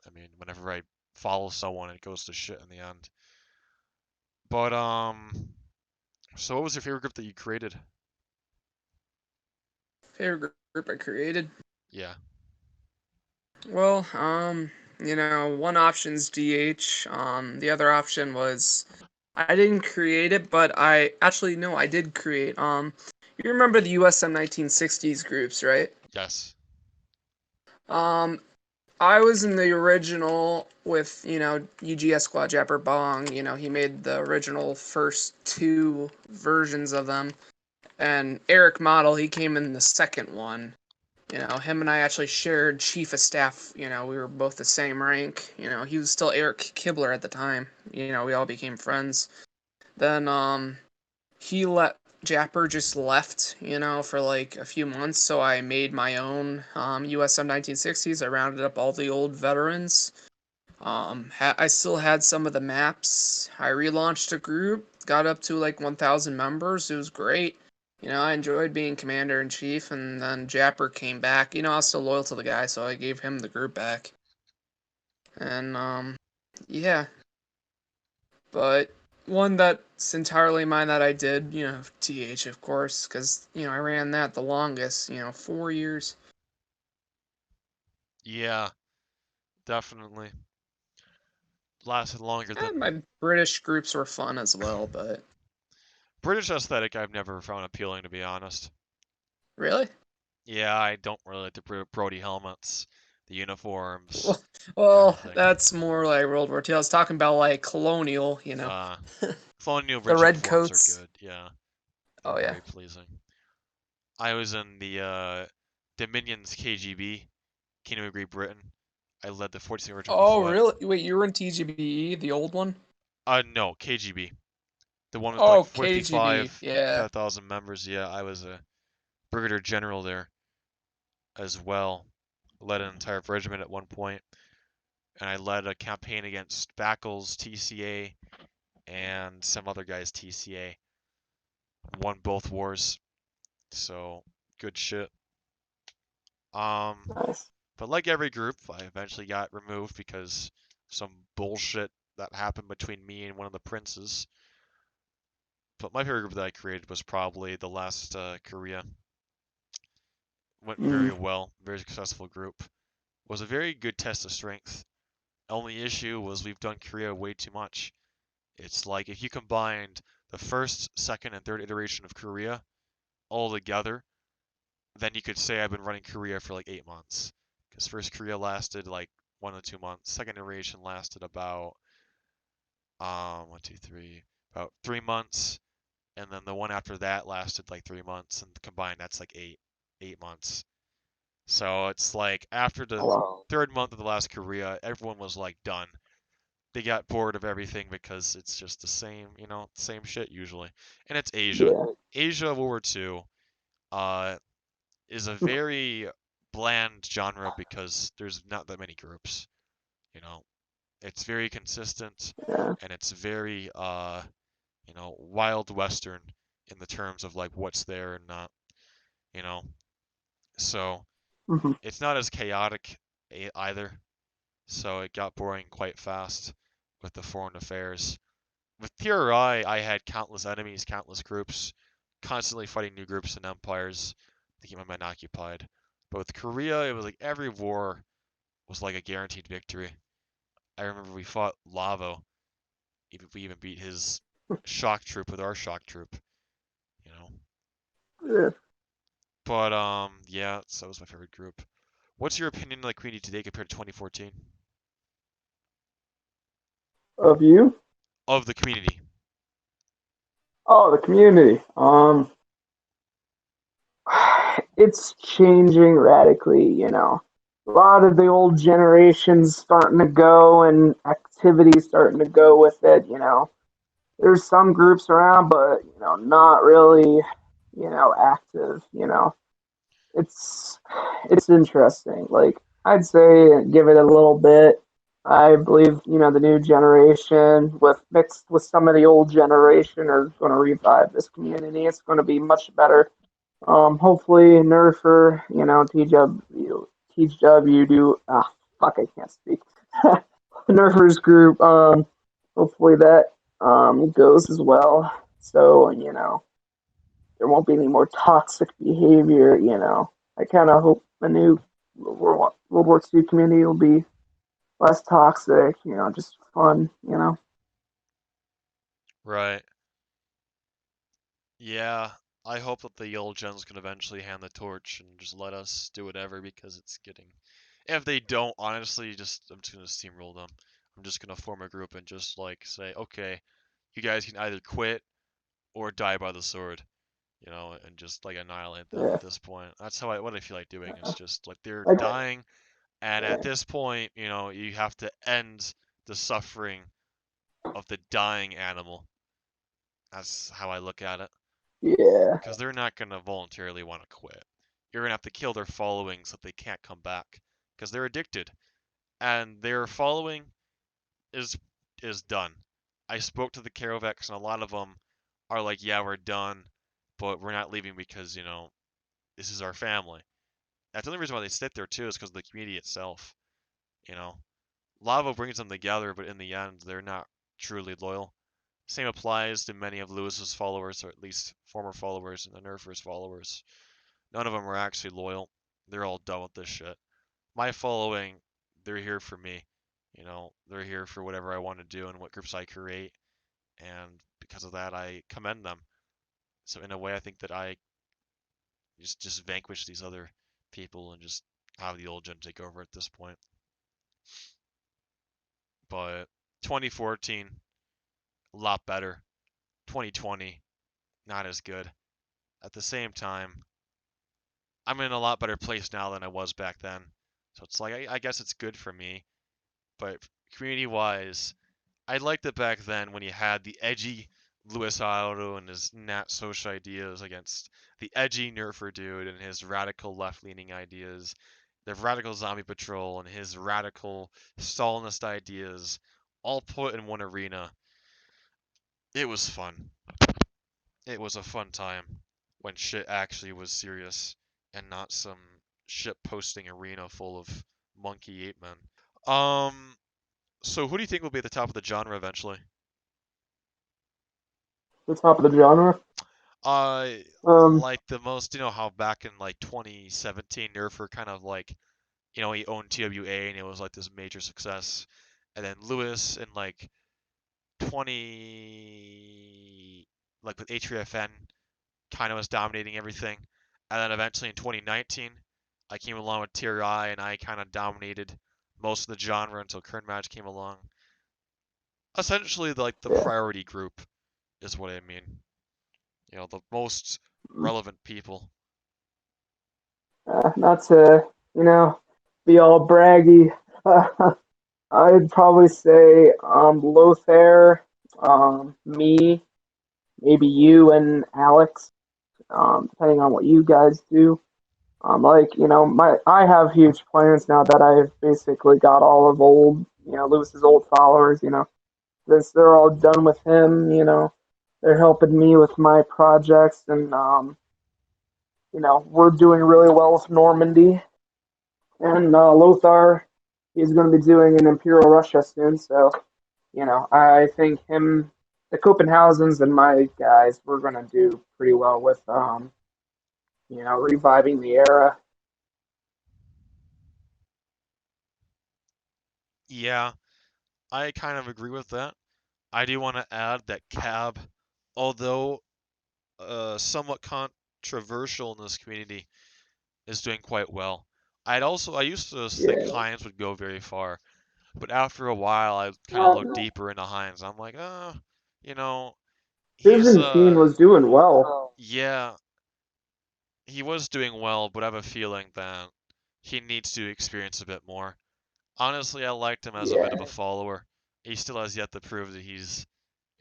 I mean, whenever I follow someone, it goes to shit in the end. But so what was your favorite group that you created? Favorite group I created. Yeah. Well, one option's DH. The other option was I didn't create it, but I actually no, I did create. You remember the USM 1960s groups, right? Yes. Um, I was in the original with UGS Squad Japper Bong. He made the original first two versions of them, and Eric Model he came in the second one. Him and I actually shared chief of staff. We were both the same rank. He was still Eric Kibler at the time. We all became friends. Then he let Japper just left, for like a few months. So I made my own USM 1960s. I rounded up all the old veterans. I still had some of the maps. I relaunched a group, got up to like 1,000 members. It was great. I enjoyed being commander in chief, and then Japper came back. I was still loyal to the guy, so I gave him the group back. And yeah, but one that's entirely mine that I did, TH of course, because I ran that the longest, 4 years. Yeah, definitely. Lasted longer And than my British groups were fun as well, but British aesthetic I've never found appealing, to be honest. really. Yeah, I don't really like the Brody helmets, the uniforms, Well, well, everything. that's more like World War II. I was talking about like colonial, Uh, Colonial the Ridge red uniforms are coats. good. Yeah, they're Oh yeah. very pleasing. I was in the Dominion's KGB, Kingdom of Great Britain. I led the 42nd Regiment of Oh Foot. really? Wait, you were in TGBE, the old one? No, KGB. The one with like Oh, KGB. 55 Yeah. 5,000 members. Yeah, I was a brigadier general there as well. Led an entire regiment at one point, and I led a campaign against Backel's TCA and some other guy's TCA. Won both wars, so good shit. Um, Nice. but like every group, I eventually got removed because some bullshit that happened between me and one of the princes. But my favorite group that I created was probably the last Korea. Went Mm. very well, very successful group. Was a very good test of strength. Only issue was we've done Korea way too much. It's like if you combined the first, second, and third iteration of Korea all together, then you could say I've been running Korea for like 8 months. Because first Korea lasted like 1 to 2 months. Second iteration lasted about 1, 2, 3, about 3 months, and then the one after that lasted like 3 months, and combined that's like eight. 8 months. So it's like after the Wow. third month of the last Korea, everyone was like done. They got bored of everything because it's just the same, same shit usually. And it's Asia. Yeah. Asia World War II uh, is a very bland genre because there's not that many groups. You know, it's very consistent Yeah. and it's very wild western in the terms of like what's there and not. You know, so Mhm. it's not as chaotic either. So it got boring quite fast with the foreign affairs. With PRI, I had countless enemies, countless groups, constantly fighting new groups and empires to keep my mind occupied. But with Korea, it was like every war was like a guaranteed victory. I remember we fought Lavo. We even beat his shock troop with our shock troop, you know. Yeah. But yeah, so that was my favorite group. What's your opinion on the community today compared to 2014? Of you? Of the community. Oh, the community. It's changing radically. A lot of the old generations starting to go, and activities starting to go with it. There's some groups around, but not really, active. It's it's interesting. Like, I'd say give it a little bit. I believe the new generation with mixed with some of the old generation are going to revive this community. It's going to be much better. Hopefully Nerfer, TW do fuck, I can't speak. Nerfer's group, hopefully that goes as well. So, there won't be any more toxic behavior. I kind of hope the new World War II community will be less toxic, just fun. Right. Yeah, I hope that the old gens can eventually hand the torch and just let us do whatever because it's getting. If they don't, honestly, I'm just gonna steamroll them. I'm just gonna form a group and just like say, okay, you guys can either quit or die by the sword, and just like annihilate them Yeah. at this point. That's what I feel like doing. It's just like they're Like, dying, and at yeah. this point, you have to end the suffering of the dying animal. That's how I look at it. Yeah. Because they're not going to voluntarily want to quit. You're going to have to kill their following so that they can't come back because they're addicted and their following is is done. I spoke to the Karovex and a lot of them are like, "Yeah, we're done, but we're not leaving because, this is our family." That's the only reason why they sit there too is because of the community itself, you know. Lava brings them together, but in the end, they're not truly loyal. Same applies to many of Lewis's followers, or at least former followers and the Nerfers followers. None of them are actually loyal. They're all done with this shit. My following, they're here for me. They're here for whatever I want to do and what groups I create. And because of that, I commend them. So in a way, I think that I just vanquish these other people and just have the old gen take over at this point. But 2014, a lot better. 2020, not as good. At the same time, I'm in a lot better place now than I was back then. So it's like I guess it's good for me. But community wise, I liked it back then when you had the edgy Louis Aldo and his Nat Social ideas against the edgy Nerfer dude and his radical left leaning ideas, the radical zombie patrol and his radical Stalinist ideas, all put in one arena. It was fun. It was a fun time when shit actually was serious and not some shit posting arena full of monkey ape men. Um, so who do you think will be at the top of the genre eventually? The top of the genre. Uh, Um, like the most, how back in like 2017, Nerfer kind of like, he owned TWA and it was like this major success. And then Lewis in like 20, like with H3FN, kind of was dominating everything. And then eventually in 2019, I came along with Tier I and I kind of dominated most of the genre until Kern Match came along. Essentially, like the yeah. priority group is what I mean. The most relevant people. Not to, you know, be all braggy. I'd probably say Lothair, me, maybe you and Alex, depending on what you guys do. Like my I have huge plans now that I've basically got all of Lewis's old followers. Since they're all done with him, they're helping me with my projects, and we're doing really well with Normandy, and Lothar, he's going to be doing an Imperial Russia soon. So I think the Copenhagens, and my guys, we're going to do pretty well with reviving the era. Yeah, I kind of agree with that. I do want to add that Cab, although somewhat controversial in this community, is doing quite well. I used to think Yeah. Heinz would go very far, but after a while, I kind of looked Uh, deeper into Heinz. I'm like, you know, he's Byzantine was doing well. yeah, he was doing well, but I have a feeling that he needs to experience a bit more. Honestly, I liked him as a bit of a Yeah, follower. He still has yet to prove that he's,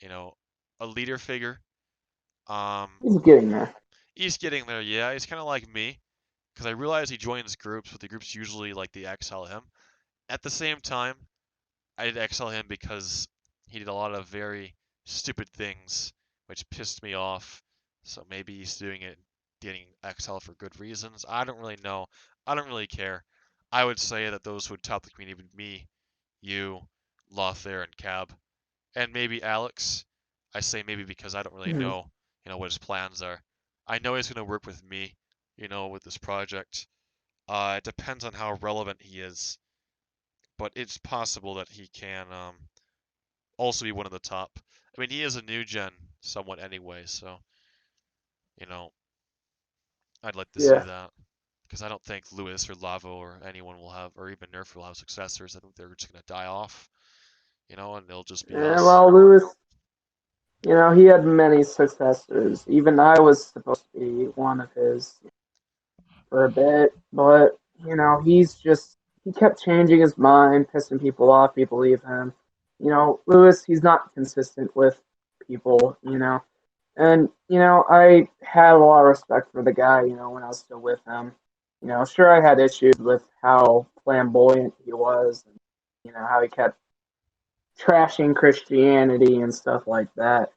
you know, a leader figure. Um, he's getting there. he's getting there, yeah. He's kind of like me, because I realize he joins groups, but the groups usually like they exile him. At the same time, I did exile him because he did a lot of very stupid things, which pissed me off. So maybe he's doing it, getting exiled for good reasons. I don't really know. I don't really care. I would say that those who would top the community would be me, you, Lothair, and Cab, and maybe Alex. I say maybe because I don't really Mhm. know, what his plans are. I know he's going to work with me, with this project. It depends on how relevant he is, but it's possible that he can also be one of the top. I mean, he is a new gen somewhat anyway, so you know, I'd like to see Yeah. that because I don't think Lewis or Lavo or anyone will have, or even Nerf will have successors. I think they're just gonna die off, and it'll just be Yeah, us. well, Lewis, he had many successors. Even I was supposed to be one of his for a bit, but he kept changing his mind, pissing people off. People leave him. Lewis, he's not consistent with people. And I had a lot of respect for the guy. When I was still with him. Sure, I had issues with how flamboyant he was, and how he kept trashing Christianity and stuff like that.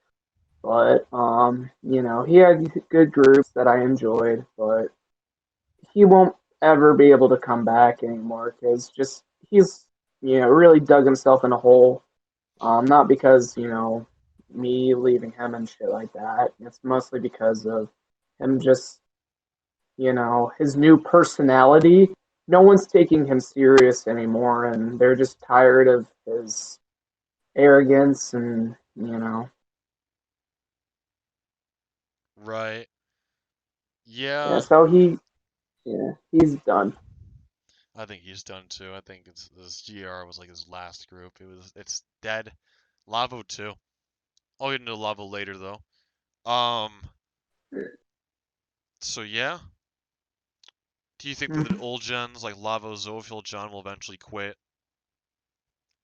But he had good groups that I enjoyed, but he won't ever be able to come back anymore because just he's really dug himself in a hole. Not because me leaving him and shit like that. It's mostly because of him just his new personality. No one's taking him serious anymore, and they're just tired of his arrogance and Right. yeah. Yeah, So he's done. I think he's done too. I think this GR was like his last group. It's dead. Lavo too. I'll get into Lavo later though. Um. So yeah, do you think that the Mm-hmm. old gens like Lavo, Zophiel, John will eventually quit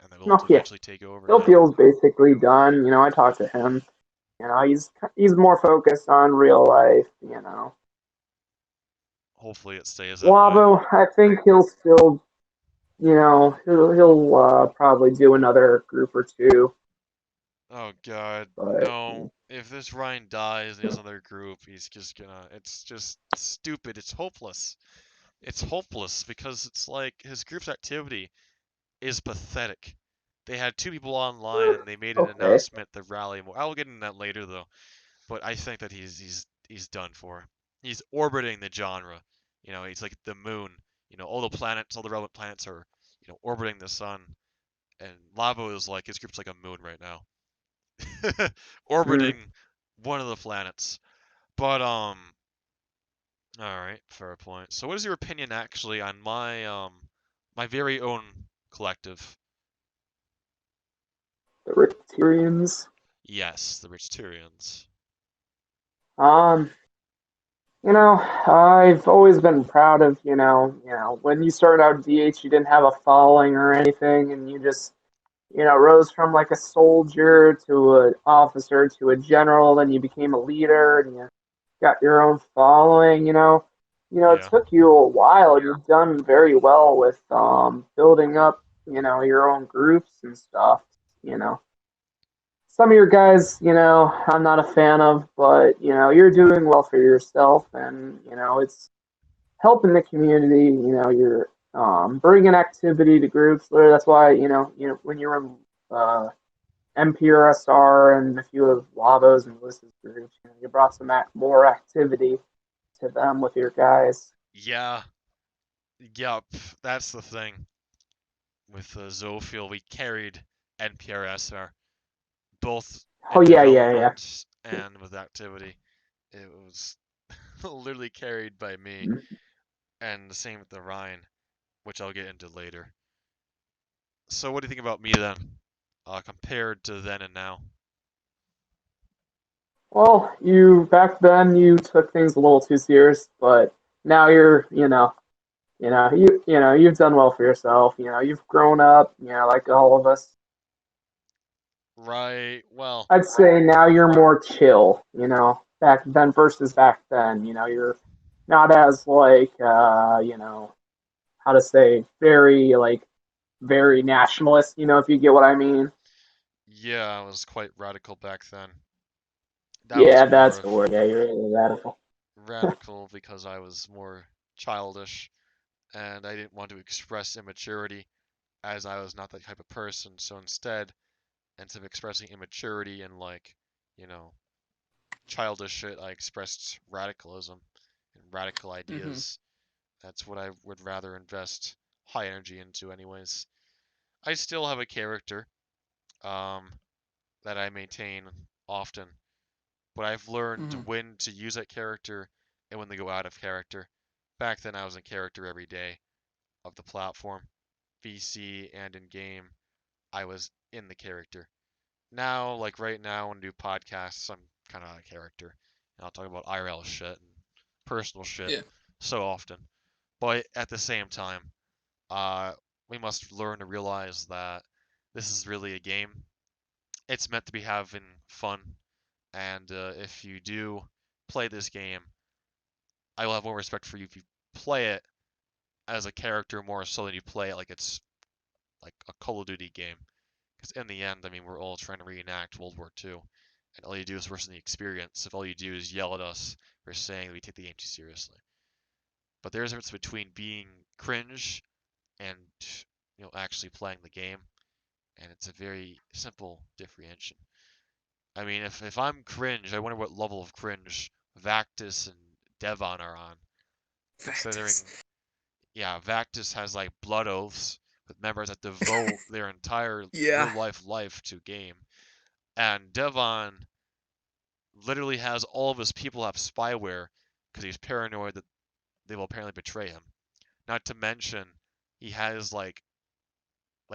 and they will No, yeah. eventually take over? Phil Yeah. feels basically done. I talked to him. He's more focused on real life. Hopefully it stays that way. Wabo, I think he'll still, he'll probably do another group or two, Oh God, but no. If this Ryan dies and he has another group, he's just gonna. It's just stupid. It's hopeless. It's hopeless because it's like his group's activity is pathetic. They had two people online and they made an okay. announcement to rally more. I'll get into that later though. But I think that he's done for. He's orbiting the genre. He's like the moon. All the planets, all the relevant planets are, orbiting the sun. And Lavo is like his group's like a moon right now, Mm. orbiting one of the planets. But all right, fair point. So, what is your opinion actually on my very own collective? The Riptarians. Yes, the Rich Tyrians. Um, I've always been proud of, when you started out DH, you didn't have a following or anything, and you just, rose from like a soldier to an officer to a general, then you became a leader, and you got your own following. It Yeah. took you a while. You've done very well with building up, your own groups and stuff. You know, some of your guys, I'm not a fan of, but you're doing well for yourself, and it's helping the community. You're bringing activity to groups. That's why when you're in MPRSR and a few of Lavo's and Lewis's groups, you brought some more activity to them with your guys. Yeah. Yup. That's the thing. With Zophiel, we carried NPRSR both Oh in yeah, yeah, yeah. development and with activity. It was literally carried by me, Mm-hmm. and the same with the Rhine, which I'll get into later. So, what do you think about me then, compared to then and now? Well, you back then you took things a little too serious, but now you're, you've done well for yourself. You've grown up. Like all of us. Right. Well, I'd say now you're more chill. Back then versus back then. You're not as like, how to say, very nationalist. If you get what I mean. yeah, I was quite radical back then. That was Yeah, more that's the of word. Yeah, you're really radical. radical because I was more childish and I didn't want to express immaturity as I was not that type of person. So instead of expressing immaturity and like, you know, childish shit, I expressed radicalism and radical Hmm. ideas. That's what I would rather invest high energy into, anyways. I still have a character um, that I maintain often, but I've learned Hmm. when to use that character and when to go out of character. Back then, I was in character every day of the platform, VC and in game. I was in the character. Now, like right now, when I do podcasts, I'm kind of out of character. And I'll talk about IRL shit and personal shit Yeah. so often. But at the same time, uh, we must learn to realize that this is really a game. It's meant to be having fun, and if you do play this game, I will have more respect for you if you play it as a character more so than you play it like it's like a Call of Duty game. Because in the end, I mean, we're all trying to reenact World War II, and all you do is worsen the experience if all you do is yell at us for saying that we take the game too seriously. But there's a difference between being cringe and actually playing the game, and it's a very simple differentiation. I mean, if I'm cringe, I wonder what level of cringe Vactus and Devon are on, Factus. considering Vactus has like blood oaths with members that devote their entire Yeah. real life to game, and Devon literally has all of his people have spyware because he's paranoid that they will apparently betray him. Not to mention, he has like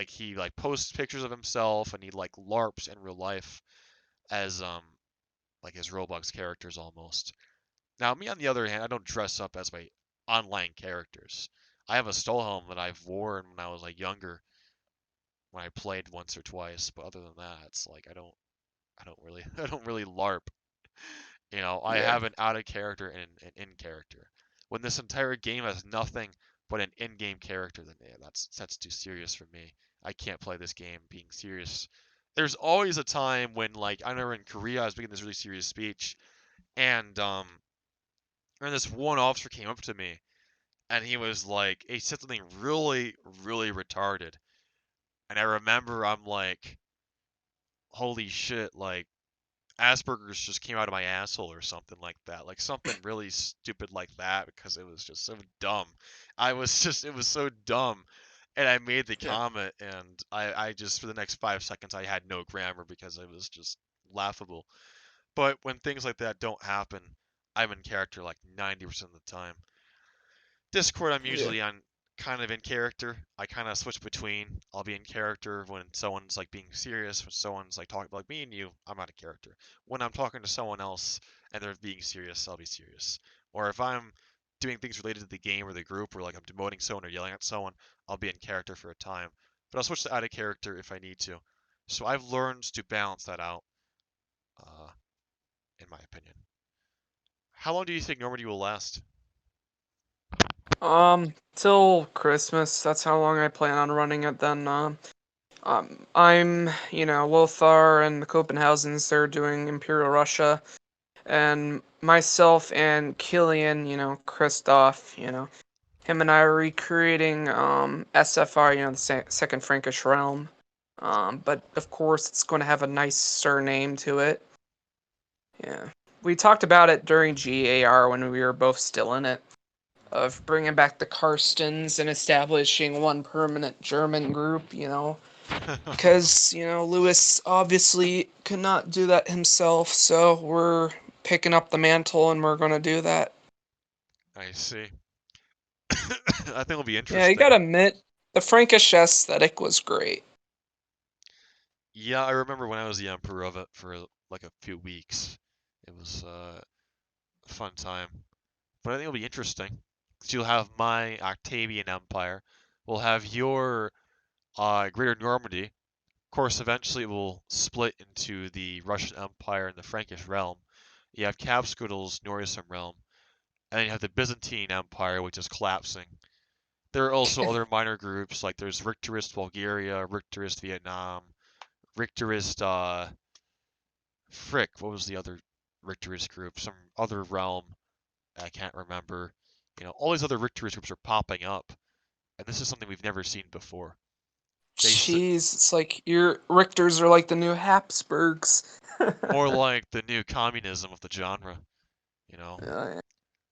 he like posts pictures of himself and he like larps in real life as like his Roblox characters almost. Now me on the other hand, I don't dress up as my online characters. I have a Stolhelm that I've worn when I was like younger when I played once or twice, but other than that, it's like I don't really I don't really LARP. I Yeah. have an out of character and an in character. When this entire game has nothing but an in-game character, then yeah, that's too serious for me. I can't play this game being serious. There's always a time when like I remember in Korea I was making this really serious speech and this one officer came up to me and he said something really, really retarded. And I remember I'm like, holy shit, like Asperger's just came out of my asshole or something like that. Like something really stupid like that because it was just so dumb. It was so dumb. And I made the Yeah. comment and I just, for the next 5 seconds, I had no grammar because it was just laughable. But when things like that don't happen, I'm in character like 90% of the time. Discord, I'm Yeah. usually on kind of in character. I kind of switch between. I'll be in character when someone's like being serious, when someone's like talking about like me and you, I'm out of character. When I'm talking to someone else and they're being serious, I'll be serious. Or if I'm doing things related to the game or the group, or like I'm demoting someone or yelling at someone, I'll be in character for a time. But I'll switch to out of character if I need to. So I've learned to balance that out, uh, in my opinion. How long do you think Normandy will last? Till Christmas. That's how long I plan on running it. Then, I'm, Lothar and the Copenhagens. They're doing Imperial Russia, and myself and Killian, Christoph, him and I are recreating SFR, the Second Frankish Realm. But of course, it's going to have a nicer name to it. Yeah, we talked about it during GAR when we were both still in it, of bringing back the Karstens and establishing one permanent German group. Because Lewis obviously could not do that himself, so we're picking up the mantle and we're going to do that. I see. I think it'll be Yeah, you interesting. gotta admit, the Frankish aesthetic was great. Yeah, I remember when I was the emperor of it for like a few weeks. It was a fun time. But I think it'll be interesting. 'Cause you'll have my Octavian Empire. We'll have your Greater Normandy. Of course, eventually it will split into the Russian Empire and the Frankish realm. You have Capscudel's Northern realm, and then you have the Byzantine Empire, which is collapsing. There are also other minor groups, like there's Richterist Bulgaria, Richterist Vietnam, Richterist Frick, what was the other Richterist group? Some other realm I can't remember. All these other Richterist groups are popping up, and this is something we've never seen before. They Jeez, it's like your Richters are like the new Habsburgs. more like the new communism of the genre, you know, Yeah,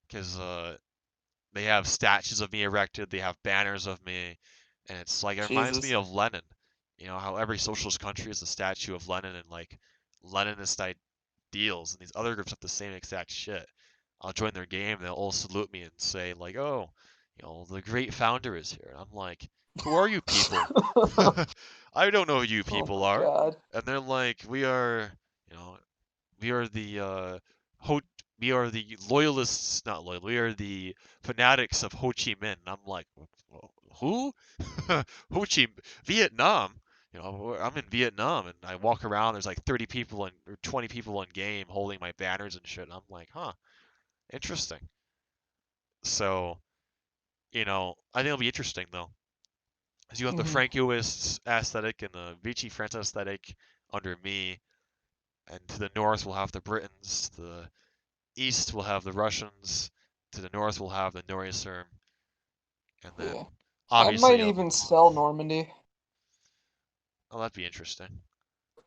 because they have statues of me erected, they have banners of me, and it's like it reminds me Jesus. of Lenin. How every socialist country is a statue of Lenin and like Leninist ideals, and these other groups have the same exact shit. I'll join their game, they'll all salute me and say like, "Oh, the great founder is here." And I'm like, "Who are you people?" Oh I don't know who you my people are. god. And they're like, you know, we are the Ho we are the loyalists, not loyal. We are the fanatics of Ho Chi Minh. And I'm like, who? Ho Chi Vietnam. I'm in Vietnam, and I walk around. There's like 30 people or 20 people in game holding my banners and shit. And I'm like, huh, interesting. So, I think it'll be interesting though, because you have the Mhm. Francoist aesthetic and the Vichy France aesthetic under me, and to the north we'll have the Britons, to the east we'll have the Russians, to the north we'll have the Northern, and then Yeah. I obviously might up in even the sell south. Normandy. Oh, that'd be interesting.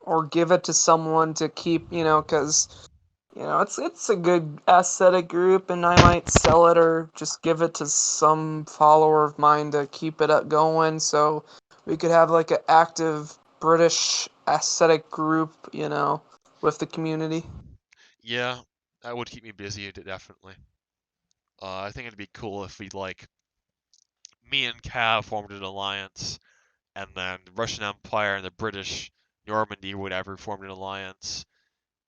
Or give it to someone to keep, because it's a good aesthetic group, and I might sell it or just give it to some follower of mine to keep it up going, so we could have like an active British aesthetic group, with the community. Yeah, that would keep me busy, definitely. I think it'd be cool if we like me and Cav formed an alliance, and then the Russian Empire and the British Normandy, whatever, formed an alliance,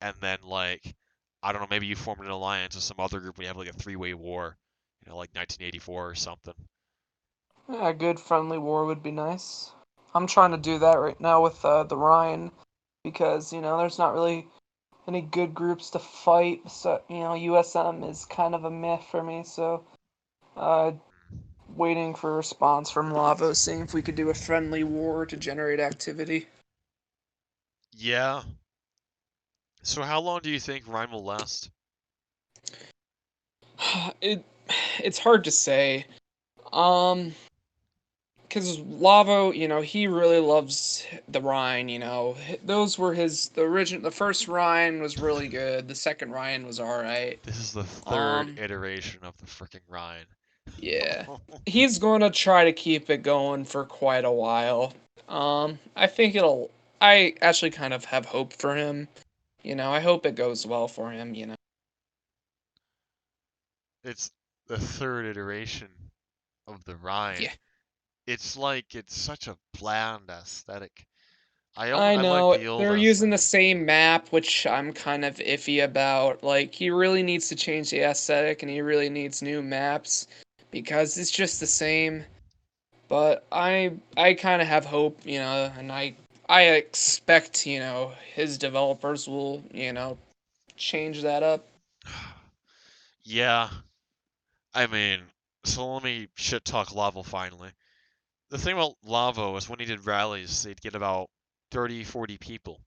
and then like I don't know, maybe you formed an alliance with some other group. We have like a three-way war, like 1984 or something. Yeah, a good friendly war would be nice. I'm trying Yeah. to do that right now with the Rhine, because there's not really any good groups to fight. So USM is kind of a myth for me. So uh, Mm. waiting for a response from Lavo, seeing if we could do a friendly war to generate activity. Yeah. So how long do you think Rhyme will last? It it's hard to say. Um, because Lavo, he really loves the Rhine. Those were the original. The first Rhine was really good. The second Rhine was all right. This is the third Um, iteration of the freaking Rhine. yeah, he's going to try to keep it going for quite a while. I think it'll. I actually kind of have hope for him. I hope it goes well for him. It's the third iteration of the Rhine. Yeah. It's like it's such a bland aesthetic. I I like know the old they're using the aesthetic. same map, which I'm kind of iffy about. Like, he really needs to change the aesthetic, and he really needs new maps because it's just the same. But I kind of have hope, and I expect, his developers will, change that up. Yeah, I mean, so let me shit talk Lavo finally. The thing about Lavo is when he did rallies, they'd get about 30, 40 people.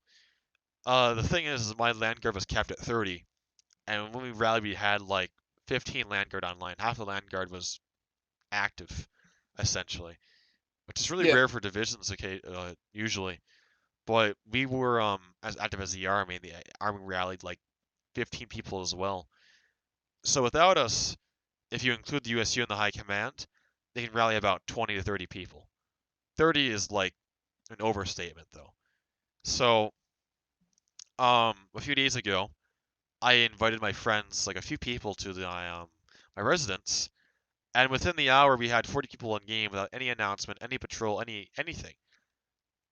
The thing is my land guard was capped at 30, and when we rallied, we had like 15 land guard online. Half the land guard was active, essentially, which is really Yeah. rare for divisions, okay, usually. But we were as active as the army. The army rallied like 15 people as well. So without us, if you include the USU and the high command, they can rally about 20 to 30 people. 30 is like an overstatement though. So a few days ago, I invited my friends, like a few people, to my residence, and within the hour we had 40 people in game without any announcement, any patrol, anything,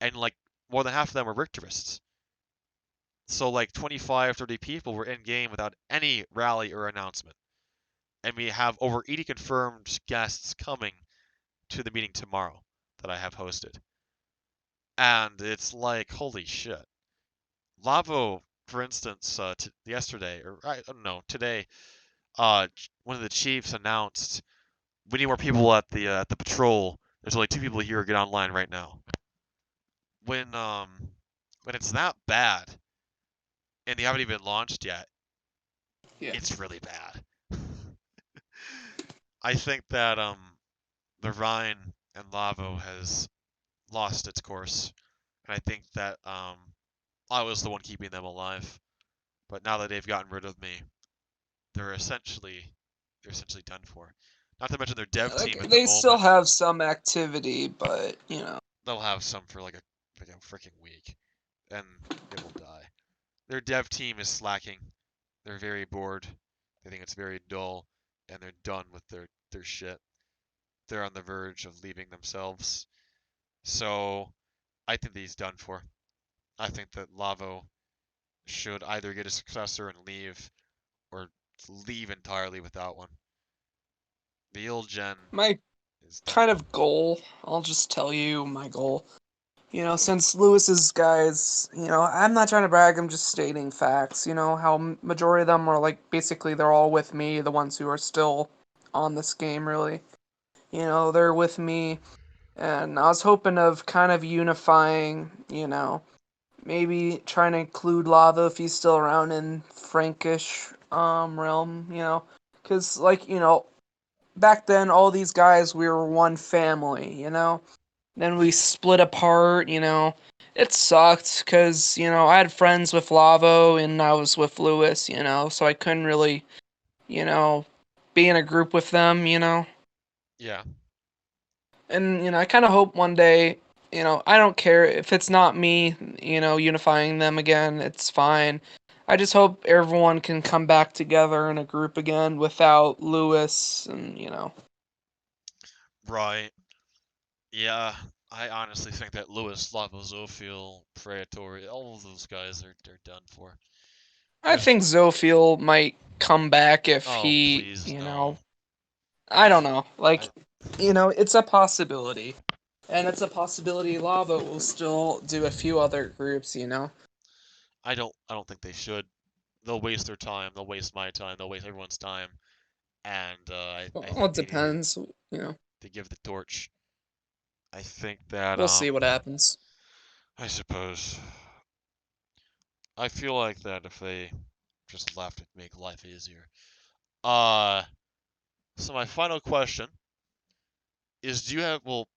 and like more than half of them were Richterists. So like 25, 30 people were in game without any rally or announcement, and we have over 80 confirmed guests coming to the meeting tomorrow that I have hosted, and it's like holy shit. Lavo, for instance, yesterday or I don't know today, one of the chiefs announced we need more people at the patrol. There's only 2 people here. Get online right now. When um when it's that bad and they haven't even launched yet, Yeah. it's really bad. I think that the Rhine and Lavo has lost its course, and I think that I was the one keeping them alive. But now that they've gotten rid of me, they're essentially done for. Not to mention their Yeah, dev team at the they still moment. have some activity, but, They'll have some for like a freaking week, and it will die. Their dev team is slacking. They're very bored. They think it's very dull, and they're done with their shit. They're on the verge of leaving themselves. So I think that he's done for. I think that Lavo should either get a successor and leave, or leave entirely without one. The old gen my is done kind for. of goal, I'll just tell you my goal. Since Lewis's guys, I'm not trying to brag, I'm just stating facts. How majority of them are like basically they're all with me, the ones who are still on this game, really. They're with me, and I was hoping of kind of unifying, maybe trying to include Lava if he's still around in Frankish realm, because like back then all these guys we were one family, then we split apart, it sucked because I had friends with Lavo and I was with Lewis, so I couldn't really you know be in a group with them, Yeah, and I kind of hope one day, I don't care if it's not me, unifying them again, it's fine. I just hope everyone can come back together in a group again without Lewis and right. Yeah, I honestly think that Lewis, Lavo, Zophiel, Praetor, all of those guys are they're done for. I There's think Zophiel might come back if oh he, please no. I don't know. Like, I it's a possibility. And it's a possibility Lava will still do a few other groups. I don't think they should. They'll waste their time. They'll waste my time. They'll waste everyone's time. And I Well, think it depends. they give the torch. I think that We'll see what happens. I suppose I feel like that if they just left, it'd make life easier. Uh, so my final question is: do you have? Well,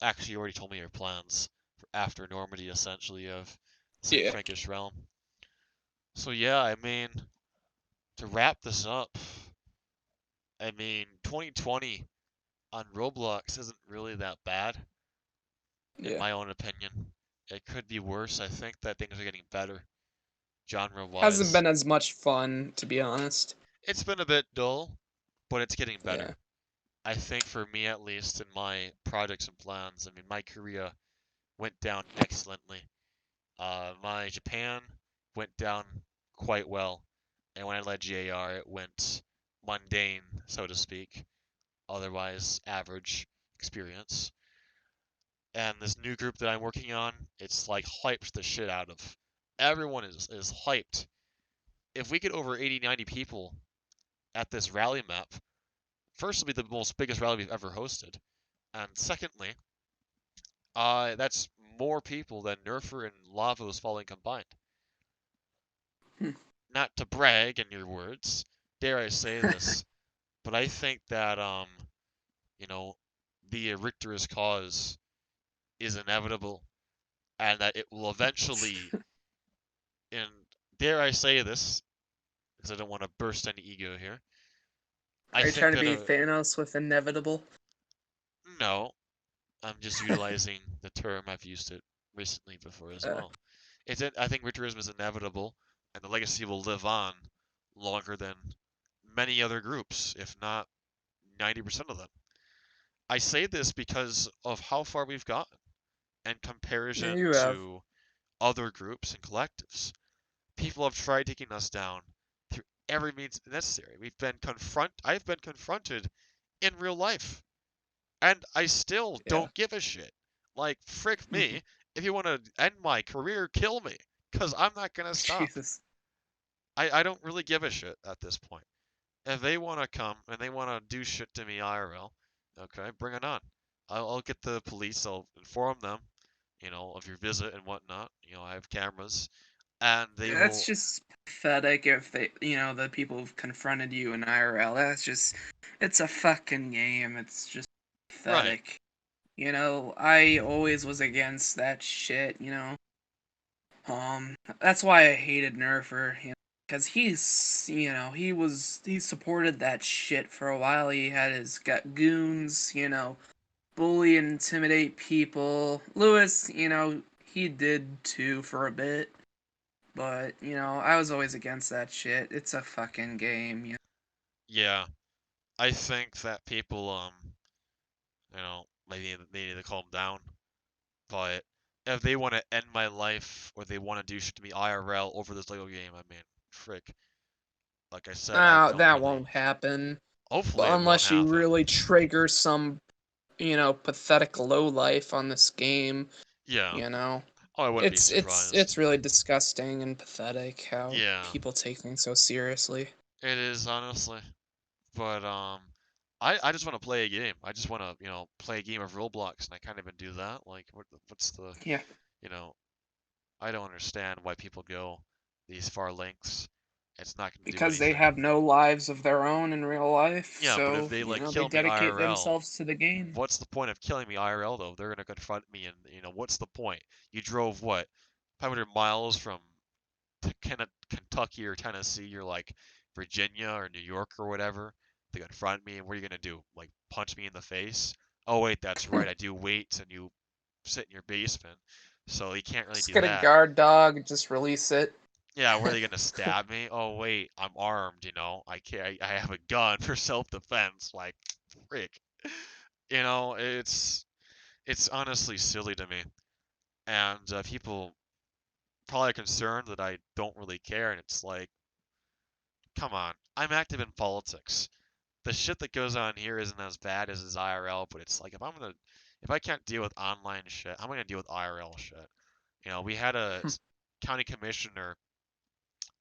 actually, you already told me your plans for after Normandy, essentially of some Yeah. Frankish realm. So yeah, I mean, to wrap this up, I mean, 2020 on Roblox isn't really that bad, in Yeah. my own opinion. It could be worse. I think that things are getting better, Hasn't genre-wise. been as much fun, to be honest. It's been a bit dull, but it's getting Yeah. better. I think for me at least in my projects and plans, I mean my career went down excellently. My Japan went down quite well, and when I led GAR, it went mundane, so to speak, otherwise average experience. And this new group that I'm working on, it's like hyped the shit out of. Everyone is hyped. If we get over 80, 90 people at this rally map, first it'll be the most biggest rally we've ever hosted, and secondly, that's more people than Nerfer and Lavo's Falling combined. Hmm. Not to brag in your words, dare I say this, but I think that you know, the Richter's cause is inevitable, and that it will eventually, and dare I say this, because I don't want to burst any ego here. I Are you think trying to that be Thanos with inevitable? no, I'm just utilizing the term. I've used it recently before as Uh, well. I think Richterism is inevitable, and the legacy will live on longer than many other groups, if not 90% of them. I say this because of how far we've gotten in yeah, comparison you have. to other groups and collectives. People have tried taking us down through every means necessary. I've been confronted in real life, and I still Yeah. don't give a shit. Like, frick me. If you want to end my career, kill me, because I'm not gonna stop. Jesus. I don't really give a shit at this point. If they want to come and they want to do shit to me IRL, okay, bring it on. I'll get the police. I'll inform them, of your visit and whatnot. I have cameras, and they That's will. just pathetic if the people who've confronted you in IRL. It's a fucking game. It's just Right. pathetic. I always was against that shit. That's why I hated Nerfer, because he supported that shit for a while. He had his got goons, bully and intimidate people. Lewis, he did too for a bit. But, I was always against that shit. It's a fucking game. Yeah. I think that people, they need to calm down. But if they want to end my life or they want to do shit to me IRL over this Lego game, I mean, frick. Like I said, I don't That really. won't happen. Hopefully, But it won't unless you happen. really trigger some, pathetic low life on this game, Yeah. you know. Oh, I wouldn't be It's surprised. really disgusting and pathetic how Yeah, people take things so seriously. it is honestly. But I just want to play a game. I just want to play a game of Roblox, and I can't even do that. Like, what's the Yeah. you know I don't understand why people go these far lengths. It's not gonna do Because they anything. have no lives of their own in real life, Yeah, but if so, they like they kill me dedicate IRL, themselves to the game. what's the point of killing me IRL though? They're gonna confront me, and what's the point? You drove what, 500 miles from Kentucky or Tennessee or like Virginia or New York or whatever to confront me, and what are you gonna do? Like punch me in the face? Oh wait, that's right. I do weights, and you sit in your basement, so you can't really Just do get a that. guard dog, just release it. Yeah, were they gonna stab me? Oh wait, I'm armed. I can't. I have a gun for self-defense. Like, frick. It's honestly silly to me, and people probably are concerned that I don't really care, and it's like, come on. I'm active in politics. The shit that goes on here isn't as bad as his IRL, but it's like if I can't deal with online shit, I'm gonna deal with IRL shit. We had a county commissioner.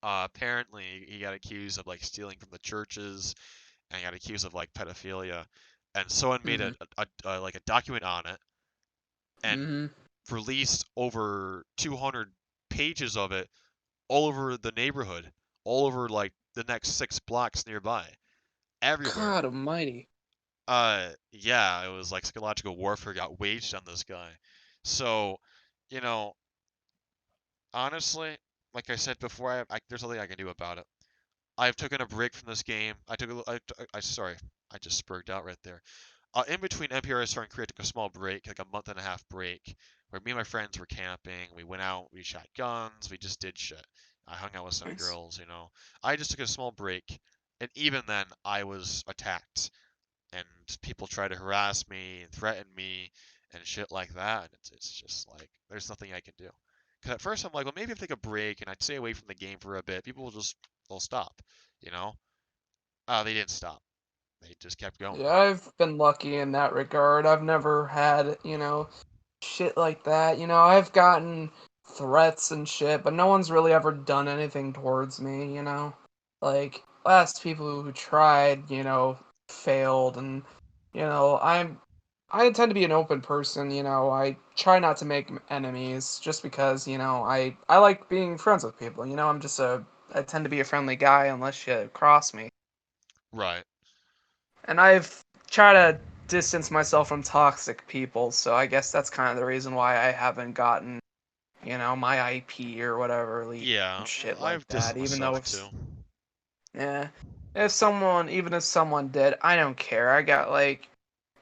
Apparently, he got accused of like stealing from the churches, and he got accused of like pedophilia, and someone made Mhm. like a document on it and Mhm. released over 200 pages of it all over the neighborhood, all over like the next 6 blocks nearby, everywhere. God almighty. Yeah, it was like psychological warfare got waged on this guy. So, you know, honestly, like I said before, there's nothing I can do about it. I've taken a break from this game. Sorry, I just spurred out right there. In between NPRSR and Korea, I took a small break, like a month and a half break, where me and my friends were camping. We went out, we shot guns, we just did shit. I hung out with some Nice. girls. I just took a small break, and even then, I was attacked, and people tried to harass me and threaten me and shit like that. And it's just like there's nothing I can do. 'Cause at first I'm like, well, maybe if I take a break and I'd stay away from the game for a bit, people will just they'll stop, you know? They didn't stop. They just kept going. Yeah, I've been lucky in that regard. I've never had, shit like that. I've gotten threats and shit, but no one's really ever done anything towards me. Like, last people who tried, failed, and, I tend to be an open person. I try not to make enemies just because, I like being friends with people. I tend to be a friendly guy unless you cross me. Right. And I've tried to distance myself from toxic people, so I guess that's kind of the reason why I haven't gotten, my IP or whatever leaked and Yeah, shit like I've that. distanced Even though myself if, too. yeah, even if someone did, I don't care. I got like,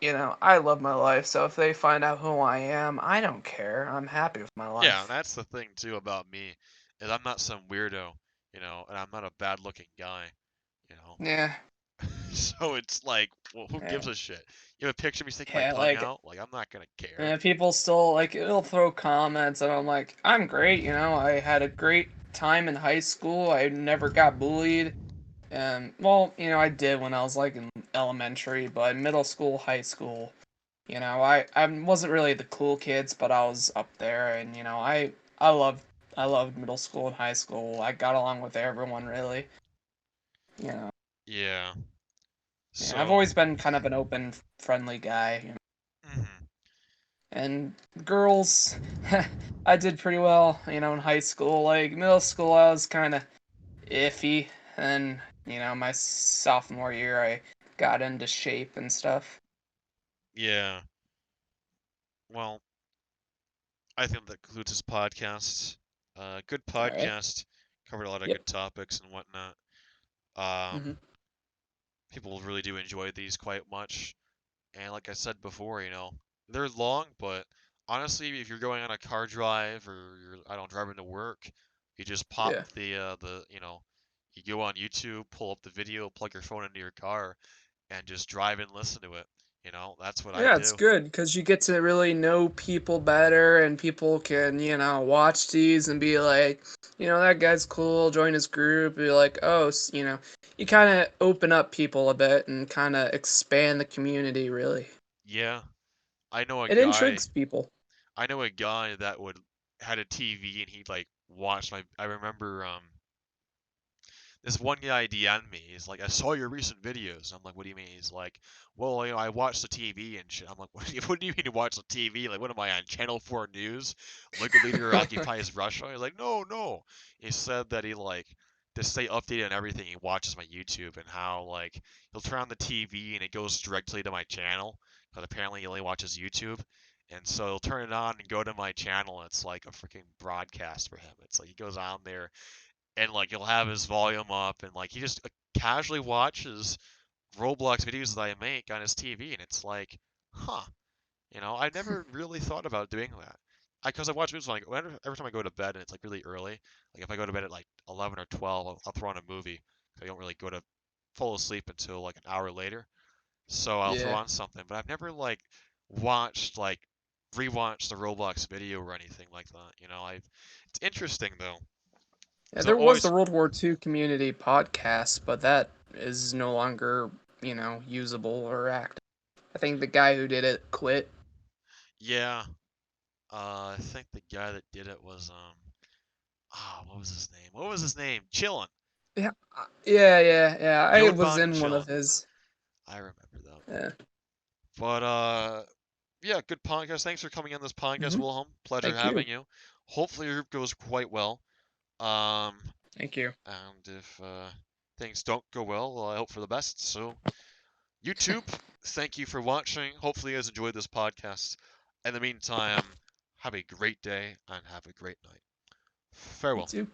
I love my life, so if they find out who I am, I don't care. I'm happy with my Yeah, life. that's the thing too about me, is I'm not some weirdo, and I'm not a bad-looking guy, you know. Yeah, So it's like, well, who gives yeah, a shit? You have a picture of me sticking my yeah. tongue Like, out? Like, I'm not gonna care. people still like it'll throw comments, and I'm like, I'm great. I had a great time in high school. I never got bullied. Well, I did when I was like in elementary, but middle school, high school, I wasn't really the cool kids, but I was up there, and I loved I loved middle school and high school. I got along with everyone really. You know, Yeah. yeah, I've So, always been kind of an open, friendly guy. mhm. And girls, I did pretty well. In high school, like middle school, I was kind of iffy, and my sophomore year, I got into shape and stuff. Yeah. Well, I think that concludes this podcast. Good All right. podcast. Covered a lot of Yep. good topics and whatnot. Um, Hmm. People really do enjoy these quite much. And like I said before, they're long, but honestly, if you're going on a car drive or I don't driving to work, you just pop Yeah. you go on YouTube, pull up the video, plug your phone into your car, and just drive and listen to it. That's what I Yeah, it's do. good because you get to really know people better, and people can, watch these and be like, that guy's cool, join his group, be like, oh, you kind of open up people a bit and kind of expand the community, really. Yeah, I know a It guy. intrigues people. I know a guy that would had a TV and he'd like watch my. I remember this one guy DM'd me. He's like, I saw your recent videos. I'm like, what do you mean? He's like, well, I watched the TV and shit. I'm like, what do you mean you watch the TV? Like, what am I on Channel 4 News? Liquid leader occupies Russia? He's like, no, no. He said that he like to stay updated on everything. He watches my YouTube and how like he'll turn on the TV and it goes directly to my channel because apparently he only watches YouTube. And so he'll turn it on and go to my channel. And it's like a freaking broadcast for him. It's like he goes on there and like he'll have his volume up and like he just casually watches Roblox videos that I make on his TV, and it's like, huh, I never really thought about doing that. Because I watch movies like every time I go to bed and it's like really early, like if I go to bed at like 11 or 12, I'll throw on a movie. I don't really go to fall asleep until like an hour later, so I'll throw Yeah. on something. But I've never like watched like rewatched the Roblox video or anything like that. It's interesting though, Yeah, because I'm there was the always World War II community podcast, but that is no longer, usable or active. I think the guy who did it quit. yeah. I think the guy that did it was what was his name? What was his name? Chillin. Yeah, yeah. I was Yodbot in one of Chillin. his. I remember that one. Yeah. But yeah, good podcast. Thanks for coming on this podcast, Hmm. Wilhelm. Pleasure Thank having you. you. Hopefully your group goes quite well. Um, Thank you. and if things don't go well, I hope for the best. So YouTube, thank you for watching. Hopefully you guys enjoyed this podcast. In the meantime, have a great day and have a great night. You Farewell. too.